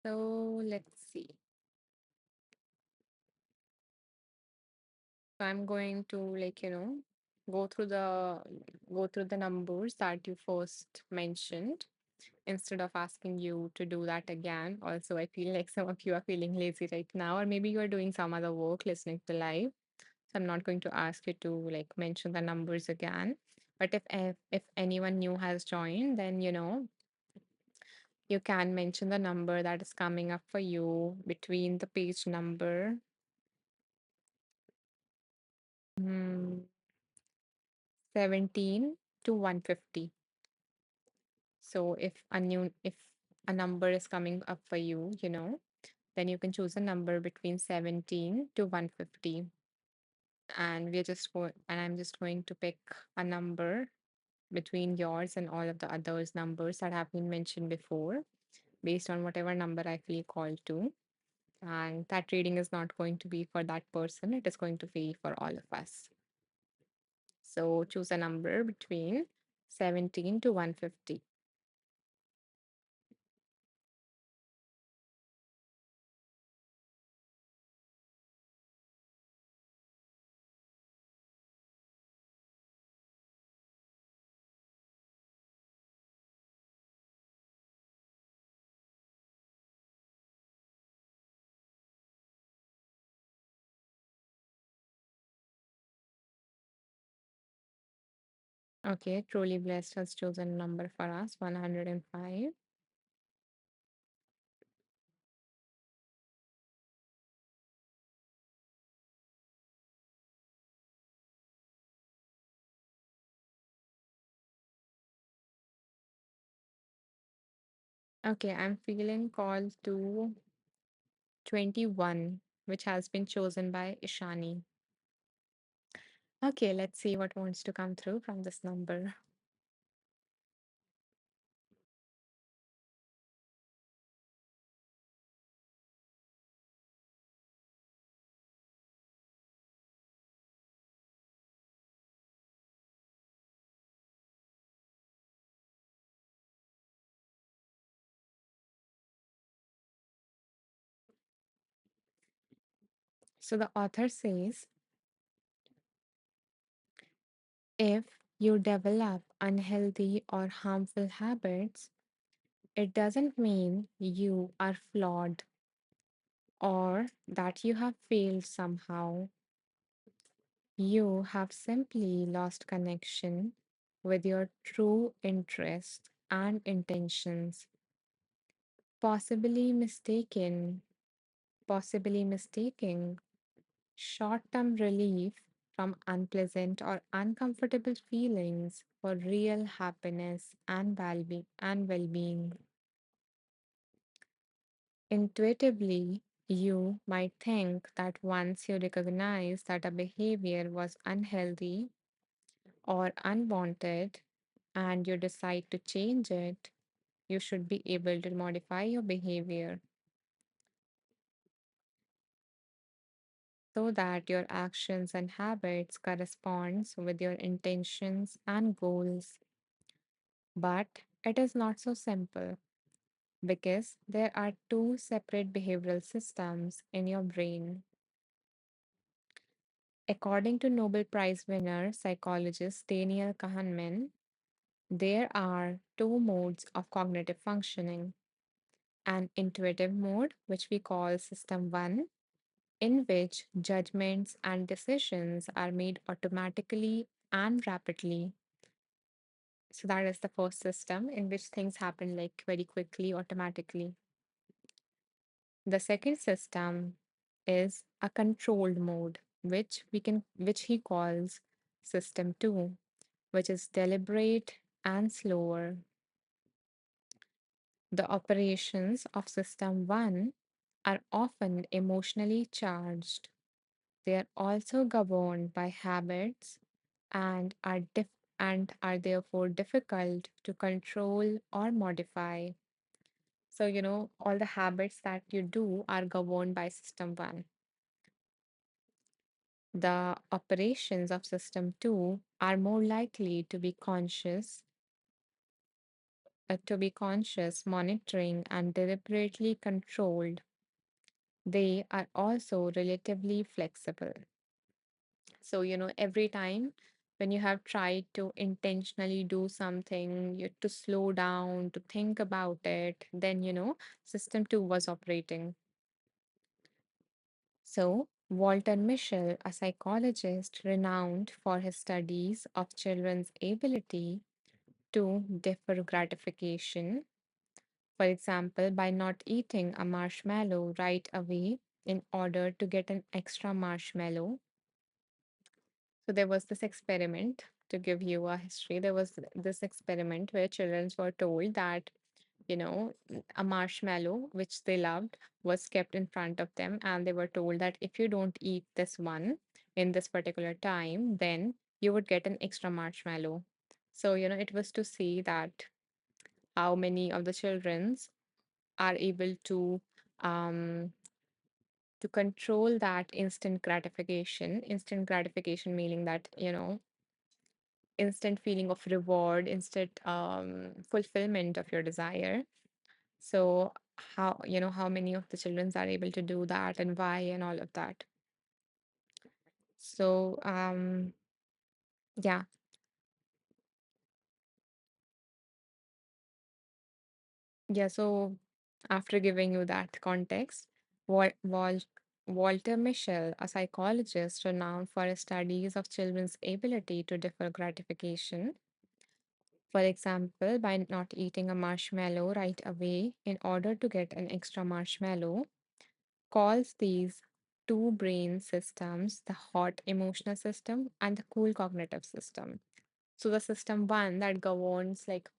So let's see. So I'm going to go through the numbers that you first mentioned instead of asking you to do that again. Also, I feel like some of you are feeling lazy right now, or maybe you are doing some other work listening to live. So I'm not going to ask you to like mention the numbers again. But if anyone new has joined, then you can mention the number that is coming up for you between the page number 17 to 150. So if a number is coming up for you, then you can choose a number between 17 to 150. And I'm just going to pick a number between yours and all of the others numbers that have been mentioned before, based on whatever number I feel called to. And that reading is not going to be for that person, it is going to be for all of us. So choose a number between 17 to 150. Okay, truly blessed has chosen a number for us, 105. Okay, I'm feeling called to 21, which has been chosen by Ishani. Okay, let's see what wants to come through from this number. So the author says if you develop unhealthy or harmful habits, it doesn't mean you are flawed or that you have failed somehow. You have simply lost connection with your true interests and intentions, possibly mistaken, possibly mistaking short term relief from unpleasant or uncomfortable feelings for real happiness and well being. Intuitively, you might think that once you recognize that a behavior was unhealthy or unwanted and you decide to change it, you should be able to modify your behavior so that your actions and habits corresponds with your intentions and goals. But it is not so simple because there are two separate behavioral systems in your brain. According to Nobel Prize winner psychologist Daniel Kahneman, there are two modes of cognitive functioning: an intuitive mode, which we call System 1, in which judgments and decisions are made automatically and rapidly. So, that is the first system in which things happen like very quickly, automatically. The second system is a controlled mode, which he calls System 2, which is deliberate and slower. The operations of System 1 are often emotionally charged. They are also governed by habits and are therefore difficult to control or modify. So, all the habits that you do are governed by System 1. The operations of System 2 are more likely to be conscious, monitoring, and deliberately controlled. They are also relatively flexible. So, every time when you have tried to intentionally do something, you to slow down, to think about it, then, System 2 was operating. So, Walter Mischel, a psychologist renowned for his studies of children's ability to defer gratification, for example, by not eating a marshmallow right away in order to get an extra marshmallow. So there was this experiment to give you a history. There was this experiment where children were told that, a marshmallow, which they loved, was kept in front of them. And they were told that if you don't eat this one in this particular time, then you would get an extra marshmallow. So, it was to see that how many of the childrens are able um, to control that instant gratification meaning that, instant feeling of reward, instant fulfillment of your desire. So how many of the children are able to do that and why and all of that. So yeah, yeah. So after giving you that context, Walter Mischel, a psychologist renowned for his studies of children's ability to defer gratification, for example, by not eating a marshmallow right away in order to get an extra marshmallow, calls these two brain systems the hot emotional system and the cool cognitive system. So the system one that governs, like,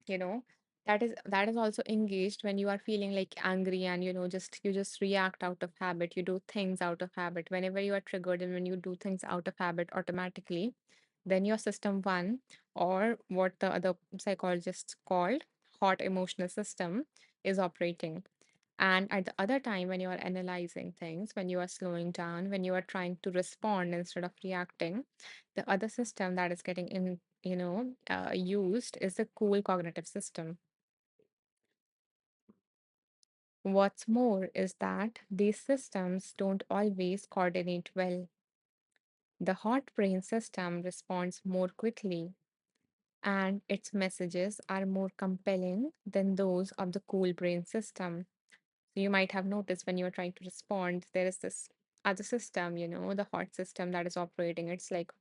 you know that is also engaged when you are feeling like angry, and you just react out of habit, you do things out of habit whenever you are triggered, and when you do things out of habit automatically, then your system one, or what the other psychologists called hot emotional system, is operating. And at the other time, when you are analyzing things, when you are slowing down, when you are trying to respond instead of reacting, the other system that is getting used is the cool cognitive system. What's more is that these systems don't always coordinate well. The hot brain system responds more quickly, and its messages are more compelling than those of the cool brain system. So you might have noticed when you're trying to respond, there is this other system, the hot system that is operating. It's like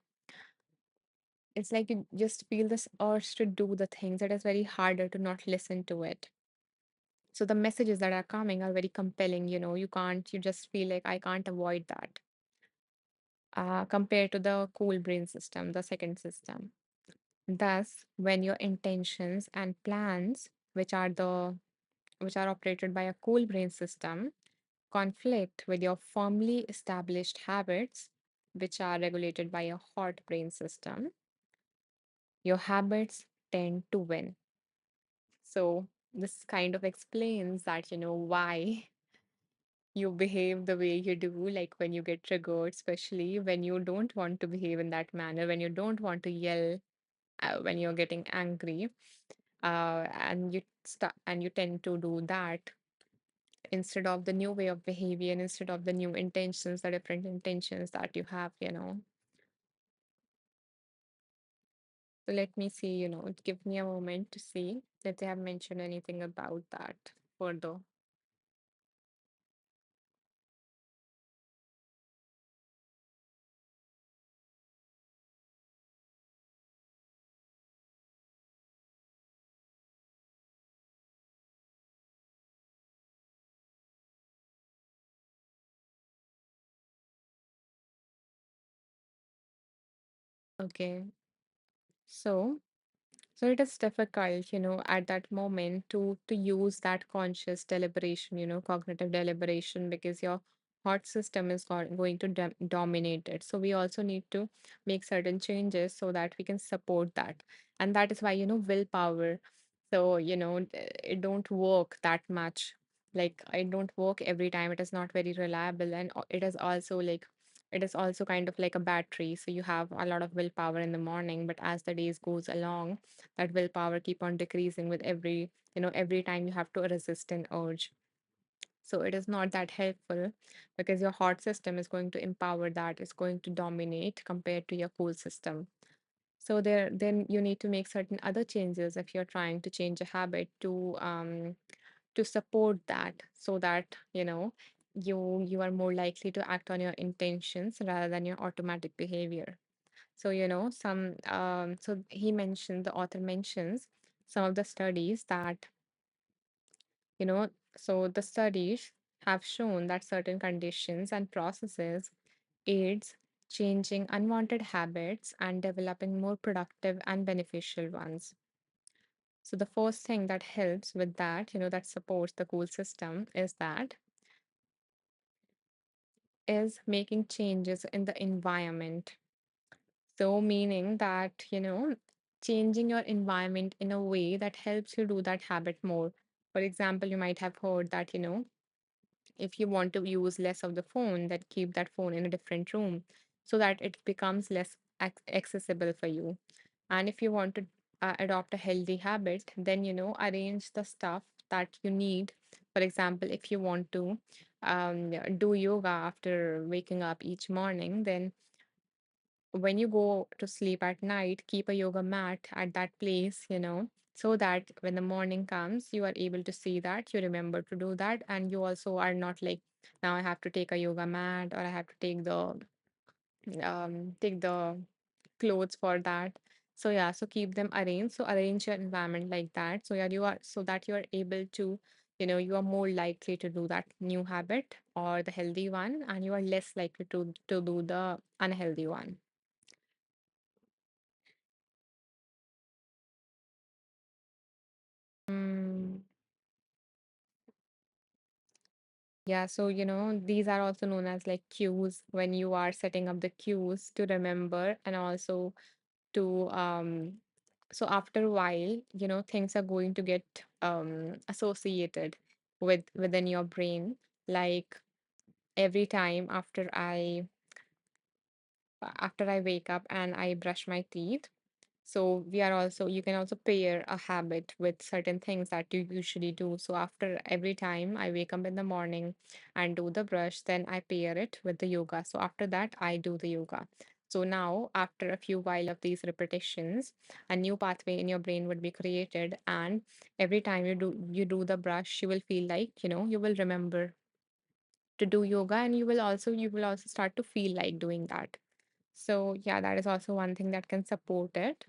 you just feel this urge to do the things. It is very harder to not listen to it. So the messages that are coming are very compelling. You just feel like I can't avoid that. Compared to the cool brain system, the second system. Thus, when your intentions and plans, which are operated by a cool brain system, conflict with your firmly established habits, which are regulated by a hot brain system, your habits tend to win. So this kind of explains that, why you behave the way you do, like when you get triggered, especially when you don't want to behave in that manner, when you don't want to yell, when you're getting angry, and you tend to do that instead of the new way of behavior, instead of the new intentions, the different intentions that you have. So let me see, give me a moment to see if they have mentioned anything about that further. Okay. So So it is difficult, at that moment to use that conscious deliberation, cognitive deliberation, because your heart system is going to dominate it. So we also need to make certain changes so that we can support that. And that is why, willpower. So, it don't work that much. Like it don't work every time. It is not very reliable. And it is also kind of like a battery. So you have a lot of willpower in the morning, but as the days goes along, that willpower keep on decreasing with every time you have to resist an urge. So it is not that helpful because your heart system is going to empower that, is going to dominate compared to your cool system. So then you need to make certain other changes if you're trying to change a habit to support that, so that you are more likely to act on your intentions rather than your automatic behavior. So, so the author mentions some of the studies that, you know, so the studies have shown that certain conditions and processes aids changing unwanted habits and developing more productive and beneficial ones. So the first thing that helps with that, that supports the cool system is making changes in the environment. So, meaning that, changing your environment in a way that helps you do that habit more. For example, you might have heard that, if you want to use less of the phone, that keep that phone in a different room so that it becomes less accessible for you. And if you want to adopt a healthy habit, then, arrange the stuff that you need. For example, if you want to do yoga after waking up each morning, then when you go to sleep at night, keep a yoga mat at that place, so that when the morning comes, you are able to see that, you remember to do that, and you also are not like, now I have to take a yoga mat, or I have to take the clothes for that. So yeah, so keep them arranged. So arrange your environment like that. So yeah, so that you are able to, you are more likely to do that new habit or the healthy one, and you are less likely to do the unhealthy one. Mm, yeah, so these are also known as like cues when you are setting up the cues to remember, and also to so after a while, things are going to get associated within your brain. Like every time after I wake up and I brush my teeth, So we are also, you can also pair a habit with certain things that you usually do. So after every time I wake up in the morning and do the brush, then I pair it with the yoga. So after that, I do the yoga. So now, after a few while of these repetitions, a new pathway in your brain would be created, and every time you do the brush, you will feel like, you will remember to do yoga, and you will also start to feel like doing that. So yeah, that is also one thing that can support it.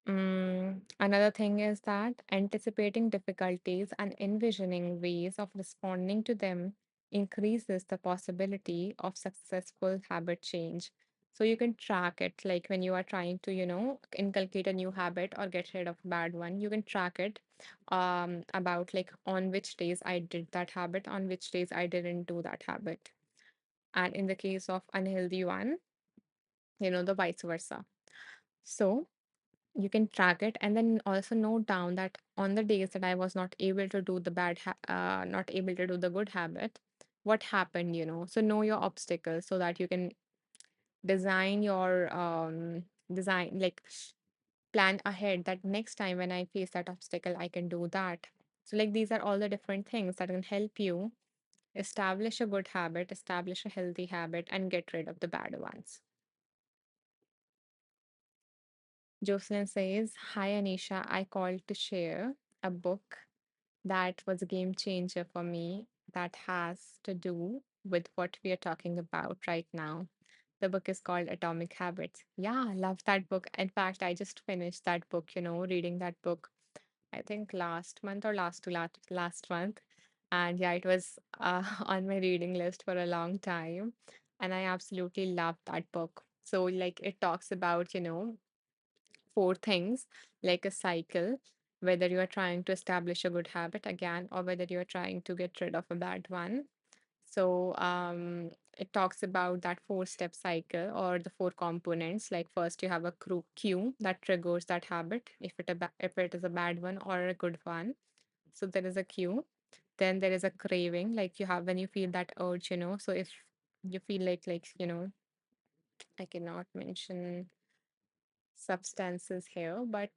Another thing is that anticipating difficulties and envisioning ways of responding to them increases the possibility of successful habit change. So you can track it, like when you are trying to, inculcate a new habit or get rid of a bad one, you can track it about like on which days I did that habit, on which days I didn't do that habit. And in the case of unhealthy one, the vice versa. So you can track it and then also note down that on the days that I was not able to do the not able to do the good habit, what happened, so know your obstacles so that you can design your design like plan ahead that next time when I face that obstacle I can do that. So like these are all the different things that can help you establish a good habit, establish a healthy habit, and get rid of the bad ones. Jocelyn says, "Hi Anisha, I called to share a book that was a game changer for me that has to do with what we are talking about right now. The book is called Atomic Habits." Yeah, I love that book. In fact, I just finished that book, reading that book, I think last month or last month. And yeah, it was on my reading list for a long time. And I absolutely love that book. So, like, it talks about, four things like a cycle, whether you are trying to establish a good habit again or whether you are trying to get rid of a bad one. So it talks about that four-step cycle or the four components. Like first, you have a cue that triggers that habit, if it is a bad one or a good one. So there is a cue. Then there is a craving, like you have when you feel that urge. So if you feel like I cannot mention substances here, but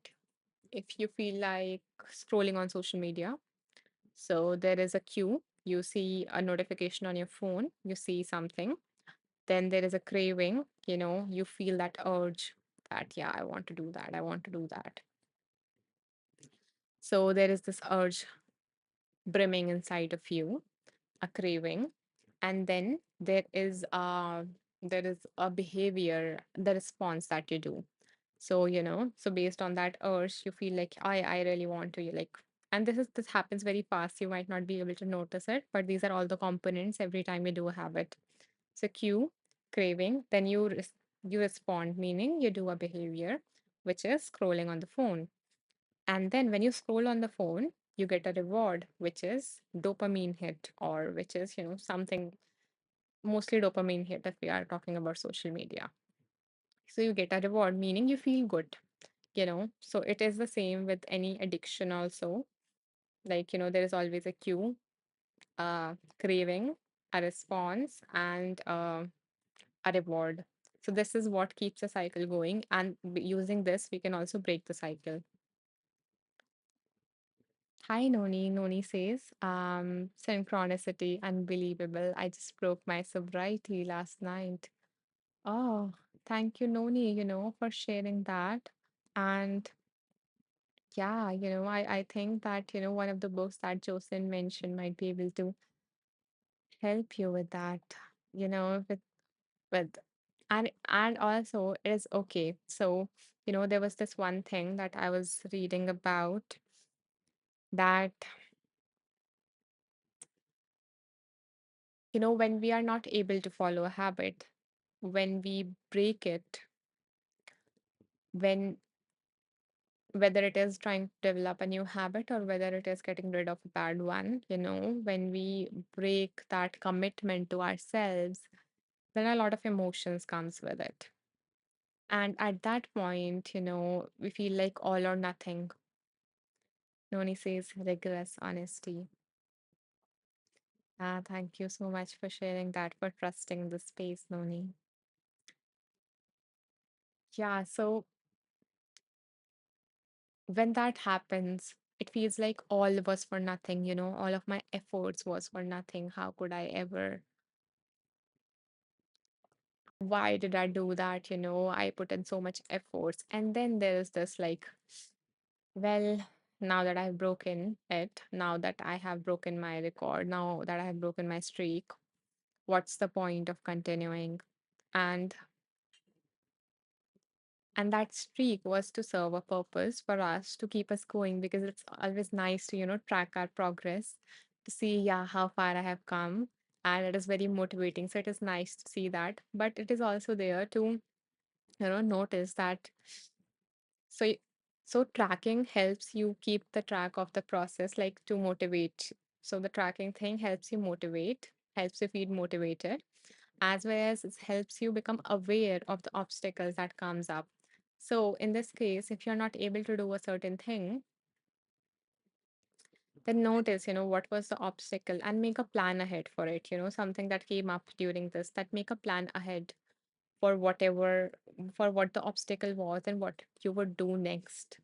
if you feel like scrolling on social media, so there is a cue. You see a notification on your phone, you see something, then there is a craving, you feel that urge that, yeah, I want to do that, I want to do that. So there is this urge brimming inside of you, a craving, and then there is a behavior, the response that you do. So, so based on that urge, you feel like I really want to, like, and this happens very fast. You might not be able to notice it, but these are all the components every time you do a habit. So cue, craving, then you respond, meaning you do a behavior, which is scrolling on the phone. And then when you scroll on the phone, you get a reward, which is dopamine hit, or which is, something mostly dopamine hit if we are talking about social media. So you get a reward, meaning you feel good, So it is the same with any addiction also. Like, there is always a cue, craving, a response, and a reward. So this is what keeps the cycle going. And using this, we can also break the cycle. Hi, Noni. Noni says, synchronicity, unbelievable. I just broke my sobriety last night. Oh, thank you, Noni, for sharing that. And yeah, I think that, one of the books that Jocelyn mentioned might be able to help you with that, with and also it is okay. So, there was this one thing that I was reading about that, when we are not able to follow a habit, when we break it, when whether it is trying to develop a new habit or whether it is getting rid of a bad one, when we break that commitment to ourselves, then a lot of emotions comes with it. And at that point, we feel like all or nothing. Noni says rigorous honesty. Thank you so much for sharing that, for trusting the space, Noni. Yeah, so when that happens, it feels like all was for nothing, all of my efforts was for nothing. How could I ever? Why did I do that? I put in so much efforts. And then there's this like, well, now that I've broken it, now that I have broken my record, now that I have broken my streak, what's the point of continuing? And and that streak was to serve a purpose for us to keep us going, because it's always nice to track our progress, to see, yeah, how far I have come. And it is very motivating, so it is nice to see that, but it is also there to notice that. So y- so tracking helps you keep the track of the process, like to motivate. So the tracking thing helps you motivate, helps you feel motivated, as well as it helps you become aware of the obstacles that comes up. So in this case, if you're not able to do a certain thing, then notice, what was the obstacle and make a plan ahead for it, something that came up during this, that make a plan ahead for whatever, for what the obstacle was and what you would do next.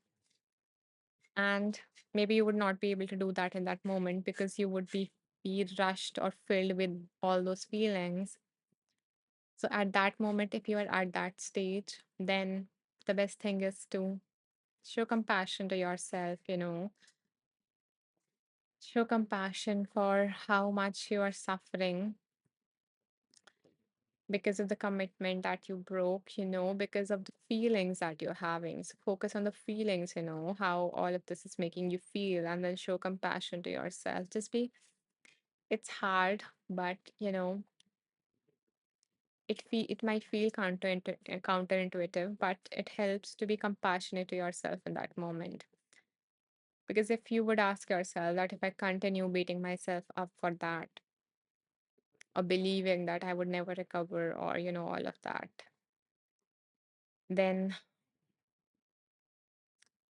And maybe you would not be able to do that in that moment because you would be rushed or filled with all those feelings. So at that moment, if you are at that stage, then the best thing is to show compassion to yourself, show compassion for how much you are suffering because of the commitment that you broke, because of the feelings that you're having. So focus on the feelings, how all of this is making you feel, and then show compassion to yourself. Just be, it's hard, but it might feel counterintuitive, but it helps to be compassionate to yourself in that moment. Because if you would ask yourself that if I continue beating myself up for that, or believing that I would never recover, or all of that, then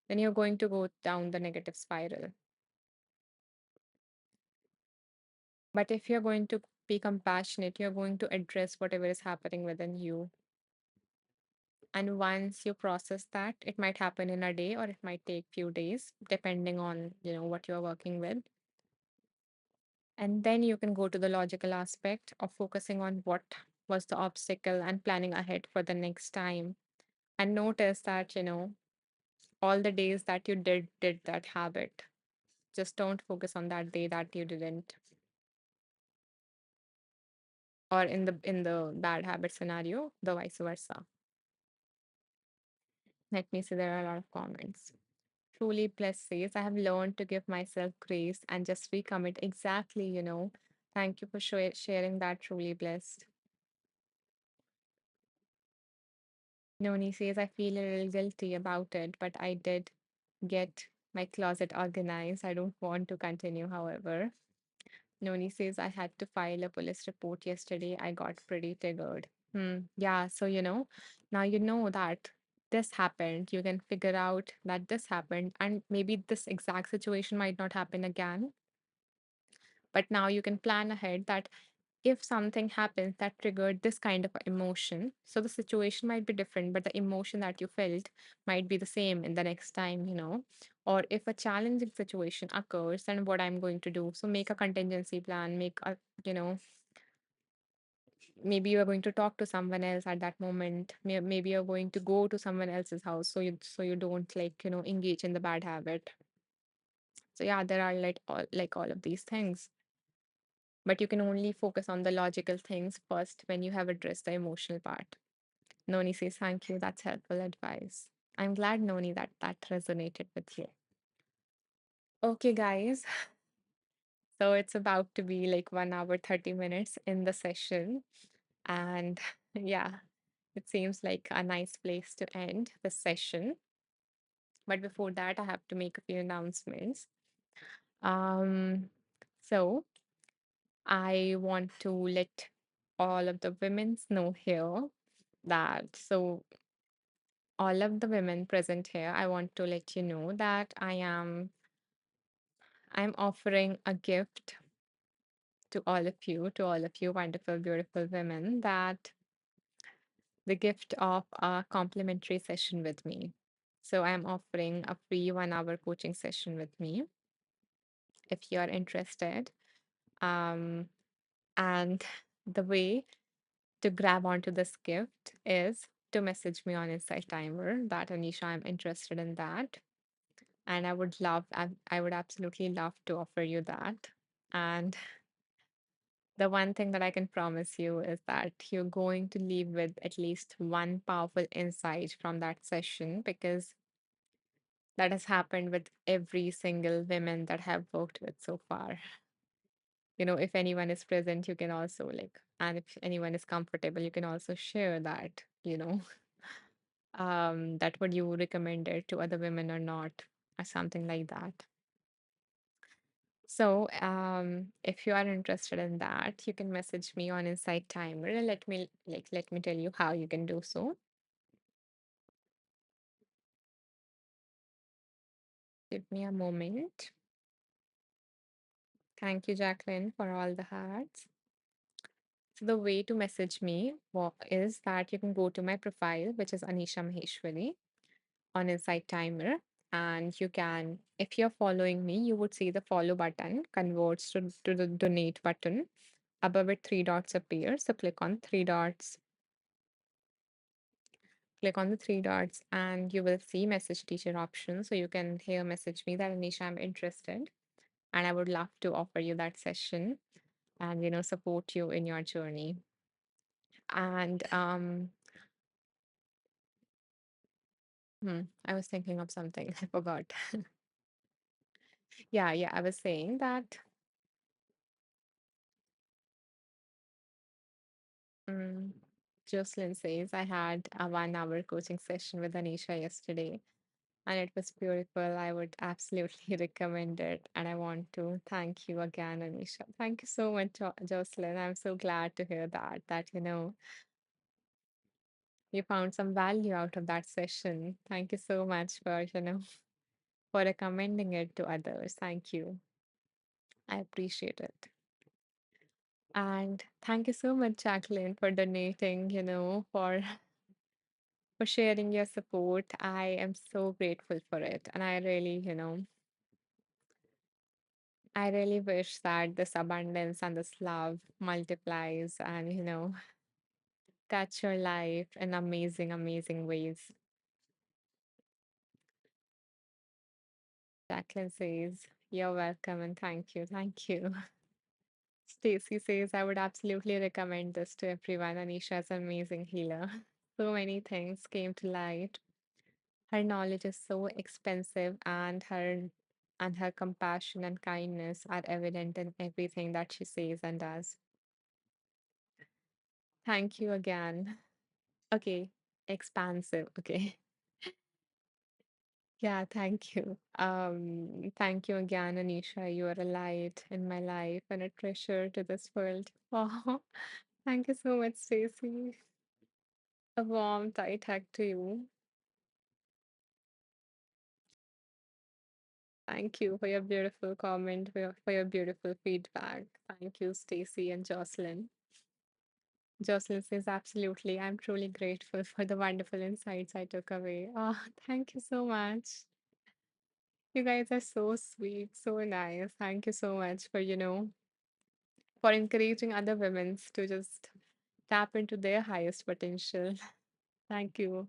you're going to go down the negative spiral. But if you're going to be compassionate, you're going to address whatever is happening within you. And once you process that, it might happen in a day or it might take few days, depending on, what you're working with. And then you can go to the logical aspect of focusing on what was the obstacle and planning ahead for the next time. And notice that, all the days that you did that habit, just don't focus on that day that you didn't, or in the bad habit scenario, the vice versa. Let me see, there are a lot of comments. Truly blessed says, I have learned to give myself grace and just recommit. Exactly, Thank you for sharing that. Truly blessed. Noni says, I feel a little guilty about it, but I did get my closet organized. I don't want to continue, however. Noni says, I had to file a police report yesterday. I got pretty triggered. Yeah, so now you know that this happened. You can figure out that this happened, and maybe this exact situation might not happen again. But now you can plan ahead that if something happens that triggered this kind of emotion, so the situation might be different, but the emotion that you felt might be the same in the next time, or if a challenging situation occurs, then what I'm going to do. So make a contingency plan, make a, you know, maybe you're going to talk to someone else at that moment. Maybe you're going to go to someone else's house so you don't like, engage in the bad habit. So yeah, there are like all of these things. But you can only focus on the logical things first when you have addressed the emotional part. Noni says, thank you. That's helpful advice. I'm glad, Noni, that resonated with you. Okay, guys. So it's about to be like 1 hour, 30 minutes in the session. And yeah, it seems like a nice place to end the session. But before that, I have to make a few announcements. Um, so I want to let all of the women know here that, so all of the women present here, I want to let you know that I'm offering a gift to all of you wonderful, beautiful women, that the gift of a complimentary session with me. So I'm offering a free 1 hour coaching session with me if you're interested. Um, and the way to grab onto this gift is to message me on Insight Timer that Anisha, I'm interested in that. And I would absolutely love to offer you that. And the one thing that I can promise you is that you're going to leave with at least one powerful insight from that session because that has happened with every single women that I've worked with so far. If anyone is present, you can also and if anyone is comfortable, you can also share that, that would you recommend it to other women or not, or something like that. So, if you are interested in that, you can message me on Insight Timer and let me tell you how you can do so. Give me a moment. Thank you, Jacqueline, for all the hearts. So the way to message me is that you can go to my profile, which is Anisha Maheshwari on Insight Timer. And you can, if you're following me, you would see the follow button converts to the donate button. Above it, three dots appear. So click on the three dots and you will see message teacher option. So you can here message me that Anisha, I'm interested and I would love to offer you that session and support you in your journey. And I was thinking of something. I forgot. Yeah, I was saying that um, Jocelyn says I had a 1 hour coaching session with Anisha yesterday and it was beautiful. I would absolutely recommend it. And I want to thank you again, Anisha. Thank you so much, Jocelyn. I'm so glad to hear that you found some value out of that session. Thank you so much for recommending it to others. Thank you. I appreciate it. And thank you so much, Jacqueline, for donating, for sharing your support. I am so grateful for it. And I really wish that this abundance and this love multiplies and touch your life in amazing, amazing ways. Jacqueline says, you're welcome and thank you. Thank you. Stacy says, I would absolutely recommend this to everyone. Anisha is an amazing healer. So many things came to light. Her knowledge is so expensive and her compassion and kindness are evident in everything that she says and does. Thank you again. Okay, expansive. Okay. Yeah, thank you. Thank you again, Anisha. You are a light in my life and a treasure to this world. Oh, thank you so much, Stacey. A warm, tight hug to you. Thank you for your beautiful comment, for your beautiful feedback. Thank you, Stacy and Jocelyn. Jocelyn says, absolutely. I'm truly grateful for the wonderful insights I took away. Oh, thank you so much. You guys are so sweet, so nice. Thank you so much for encouraging other women to just tap into their highest potential. Thank you.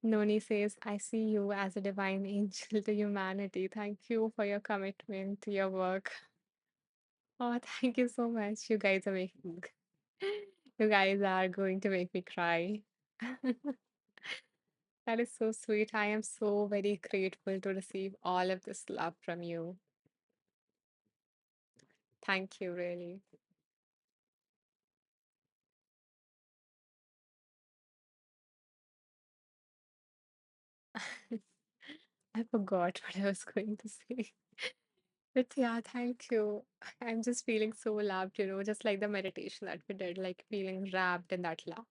Noni says, I see you as a divine angel to humanity. Thank you for your commitment to your work. Oh, thank you so much. You guys are going to make me cry. That is so sweet. I am so very grateful to receive all of this love from you. Thank you, really. I forgot what I was going to say. But yeah, thank you. I'm just feeling so loved, just like the meditation that we did, like feeling wrapped in that love.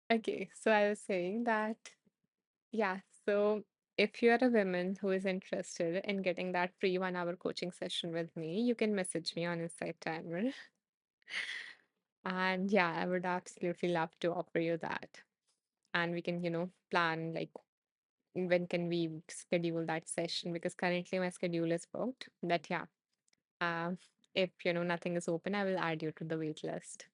Okay, so I was saying that, yeah, so if you're a woman who is interested in getting that free 1 hour coaching session with me, you can message me on Insight Timer. And yeah, I would absolutely love to offer you that. and we can, plan like when can we schedule that session, because currently my schedule is booked. But yeah, uh, if nothing is open, I will add you to the wait list.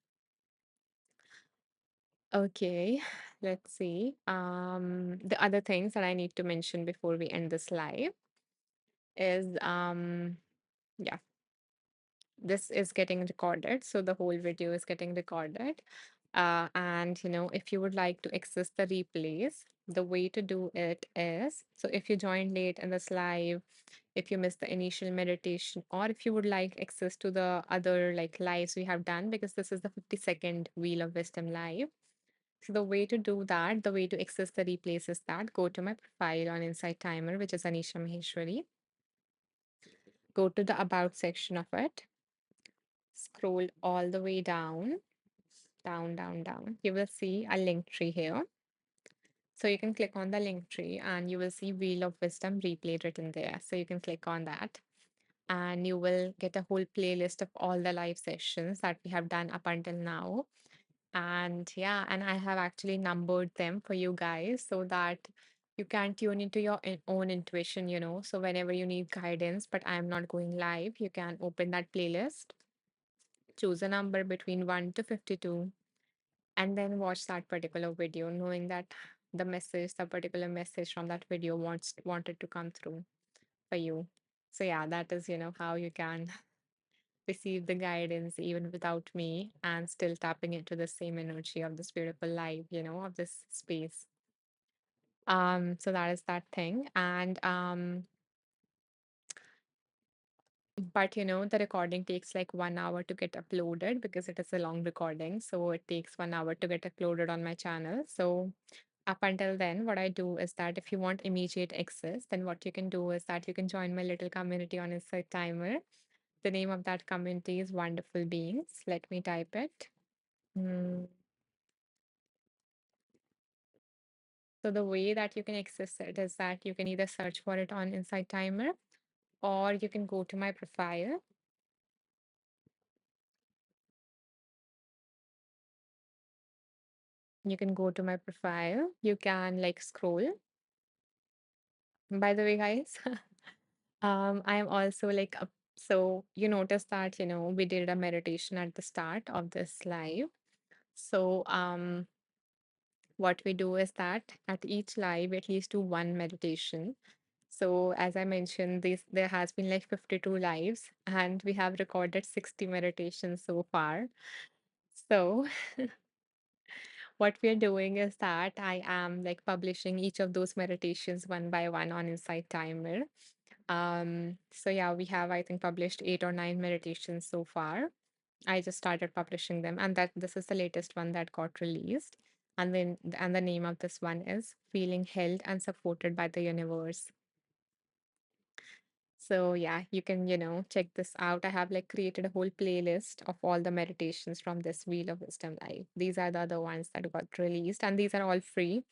Okay, let's see. The other things that I need to mention before we end this live is yeah, this is getting recorded, so the whole video is getting recorded. And if you would like to access the replays, the way to do it is, so if you joined late in this live, if you missed the initial meditation, or if you would like access to the other like lives we have done, because this is the 52nd Wheel of Wisdom live. So the way to do that, the way to access the replays is that go to my profile on Insight Timer, which is Anisha Maheshwari. Go to the About section of it. Scroll all the way down, down, down, down. You will see a link tree here. So you can click on the link tree and you will see Wheel of Wisdom replay written there. So you can click on that and you will get a whole playlist of all the live sessions that we have done up until now. And yeah, and I have actually numbered them for you guys so that you can tune into your own intuition, So whenever you need guidance, but I'm not going live, you can open that playlist, choose a number between 1 to 52, and then watch that particular video, knowing that the particular message from that video wanted to come through for you. So yeah, that is, how you can receive the guidance even without me and still tapping into the same energy of this beautiful life, of this space. So that is that thing. And but the recording takes like 1 hour to get uploaded because it is a long recording. So it takes 1 hour to get uploaded on my channel. So up until then, what I do is that if you want immediate access, then what you can do is that you can join my little community on Insight Timer. The name of that community is Wonderful Beings. Let me type it. Mm. So the way that you can access it is that you can either search for it on Insight Timer, or you can go to my profile. You can go to my profile. You can like scroll. By the way, guys, I am also like so you notice that we did a meditation at the start of this live. So what we do is that at each live, at least do one meditation. So as I mentioned, this there has been like 52 lives, and we have recorded 60 meditations so far. So what we are doing is that I am like publishing each of those meditations one by one on Insight Timer. So yeah, we have I think published 8 or 9 meditations so far. I just started publishing them, and that this is the latest one that got released. And the name of this one is Feeling Held and Supported by the Universe. So yeah, you can, check this out. I have like created a whole playlist of all the meditations from this Wheel of Wisdom Live. These are the other ones that got released, and these are all free,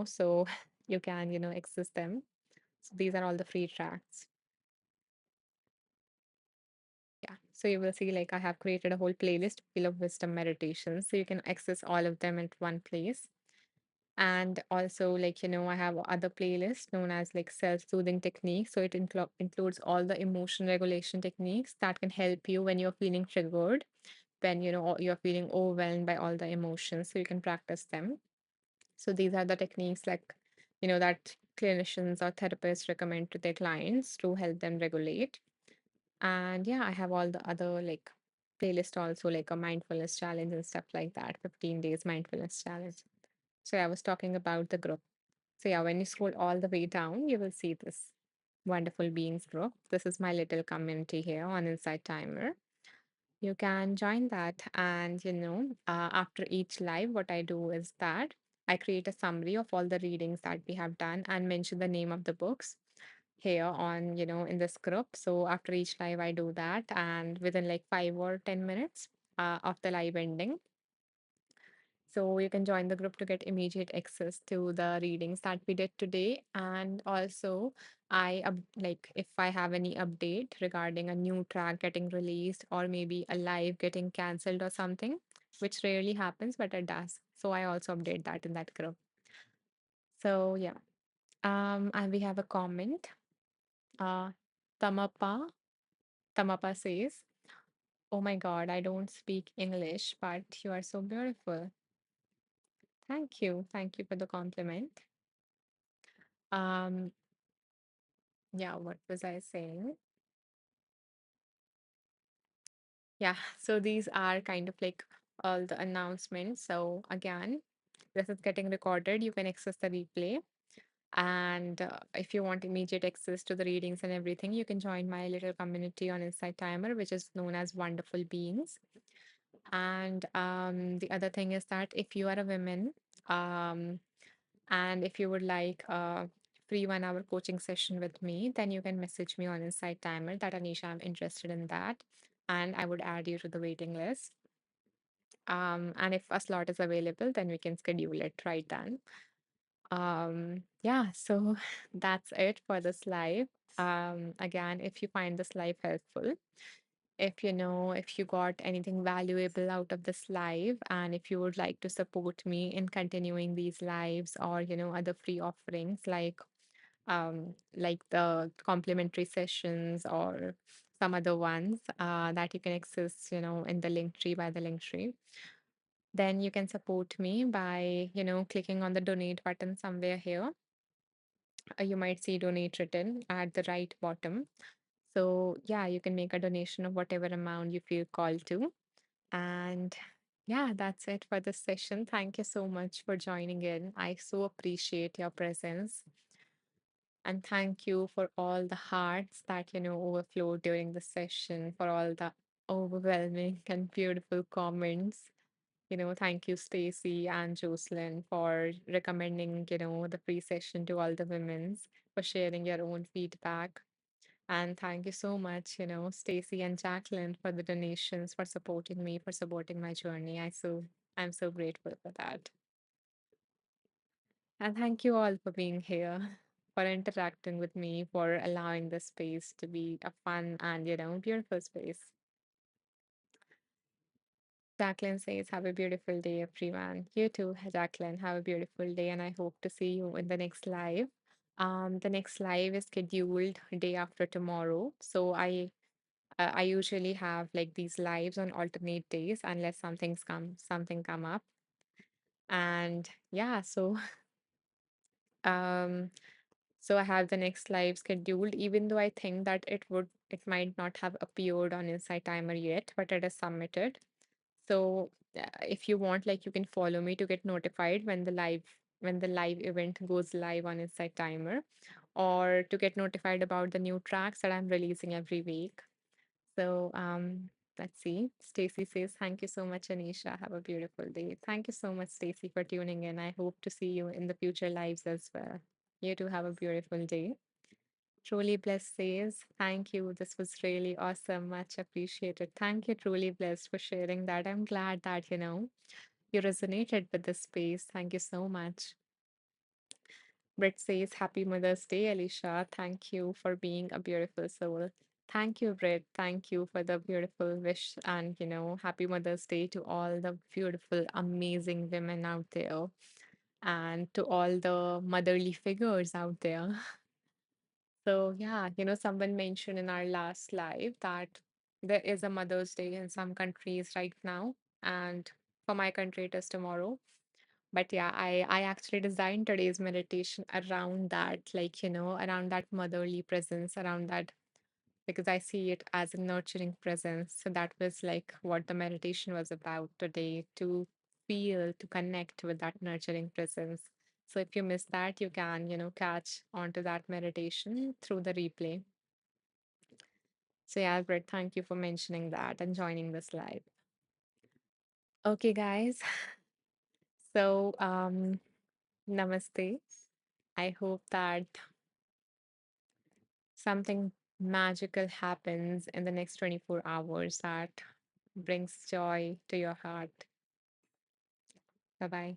so you can, access them. So these are all the free tracks. Yeah. So you will see like I have created a whole playlist, Wheel of Wisdom meditations. So you can access all of them at one place. And also, like, I have other playlist known as like self-soothing techniques. So it includes all the emotion regulation techniques that can help you when you're feeling triggered, when you're feeling overwhelmed by all the emotions. So you can practice them. So these are the techniques like, that clinicians or therapists recommend to their clients to help them regulate. And yeah, I have all the other like playlist also, like a mindfulness challenge and stuff like that, 15 days mindfulness challenge. So I was talking about the group. So yeah, when you scroll all the way down, you will see this Wonderful Beings group. This is my little community here on Insight Timer. You can join that. And, after each live, what I do is that I create a summary of all the readings that we have done and mention the name of the books here on, in this group. So after each live, I do that. And within like 5 or 10 minutes of the live ending, so you can join the group to get immediate access to the readings that we did today. And also, like if I have any update regarding a new track getting released or maybe a live getting cancelled or something. which rarely happens, but it does. So I also update that in that group. So yeah. And we have a comment. Uh, Tamapa, Tamapa says, "Oh my God, I don't speak English, but you are so beautiful." Thank you for the compliment. Um, yeah, what was I saying? Yeah, so these are kind of like all the announcements. So again, this is getting recorded. You can access the replay. And if you want immediate access to the readings and everything, you can join my little community on Insight Timer, which is known as Wonderful Beings. And the other thing is that if you are a woman, um, and if you would like a free 1 hour coaching session with me, then you can message me on Insight Timer that Anisha, I'm interested in that. And I would add you to the waiting list. And if a slot is available, then we can schedule it right then. Yeah, so that's it for this live. Again, if you find this live helpful, if you got anything valuable out of this live, and if you would like to support me in continuing these lives or, other free offerings like the complimentary sessions or some other ones that you can access, in the link tree by the link tree, then you can support me by, clicking on the donate button somewhere here. You might see donate written at the right bottom. So, yeah, you can make a donation of whatever amount you feel called to. And yeah, that's it for this session. Thank you so much for joining in. I so appreciate your presence. And thank you for all the hearts that, overflowed during the session, for all the overwhelming and beautiful comments. Thank you, Stacy and Jocelyn, for recommending, the free session to all the women's, for sharing your own feedback. And thank you so much, Stacy and Jacqueline, for the donations, for supporting me, for supporting my journey. I'm so grateful for that. And thank you all for being here, for interacting with me, for allowing this space to be a fun and, beautiful space. Jacqueline says, "Have a beautiful day, everyone." You too, Jacqueline. Have a beautiful day, and I hope to see you in the next live. The next live is scheduled day after tomorrow. So I usually have like these lives on alternate days unless something come up. And yeah, um so I have the next live scheduled, even though I think that it might not have appeared on Insight Timer yet, but it is submitted. So if you want, like, you can follow me to get notified when the live event goes live on Insight Timer, or to get notified about the new tracks that I'm releasing every week. So let's see. Stacy says, "Thank you so much, Anisha. Have a beautiful day." Thank you so much, Stacy, for tuning in. I hope to see you in the future lives as well. You too have a beautiful day. Truly Blessed says, "Thank you. This was really awesome. Much appreciated." Thank you, Truly Blessed, for sharing that. I'm glad that, you resonated with this space. Thank you so much. Britt says, "Happy Mother's Day, Alicia. Thank you for being a beautiful soul." Thank you, Britt. Thank you for the beautiful wish. And, happy Mother's Day to all the beautiful, amazing women out there, and to all the motherly figures out there. So, yeah, someone mentioned in our last live that there is a Mother's Day in some countries right now. And for my country, it is tomorrow. But yeah, I actually designed today's meditation around that, like, around that motherly presence, around that, because I see it as a nurturing presence. So that was like what the meditation was about today, to feel, to connect with that nurturing presence. So if you missed that, you can, catch onto that meditation through the replay. So yeah, Albert, thank you for mentioning that and joining this live. Okay, guys. So namaste. I hope that something magical happens in the next 24 hours that brings joy to your heart. Bye bye.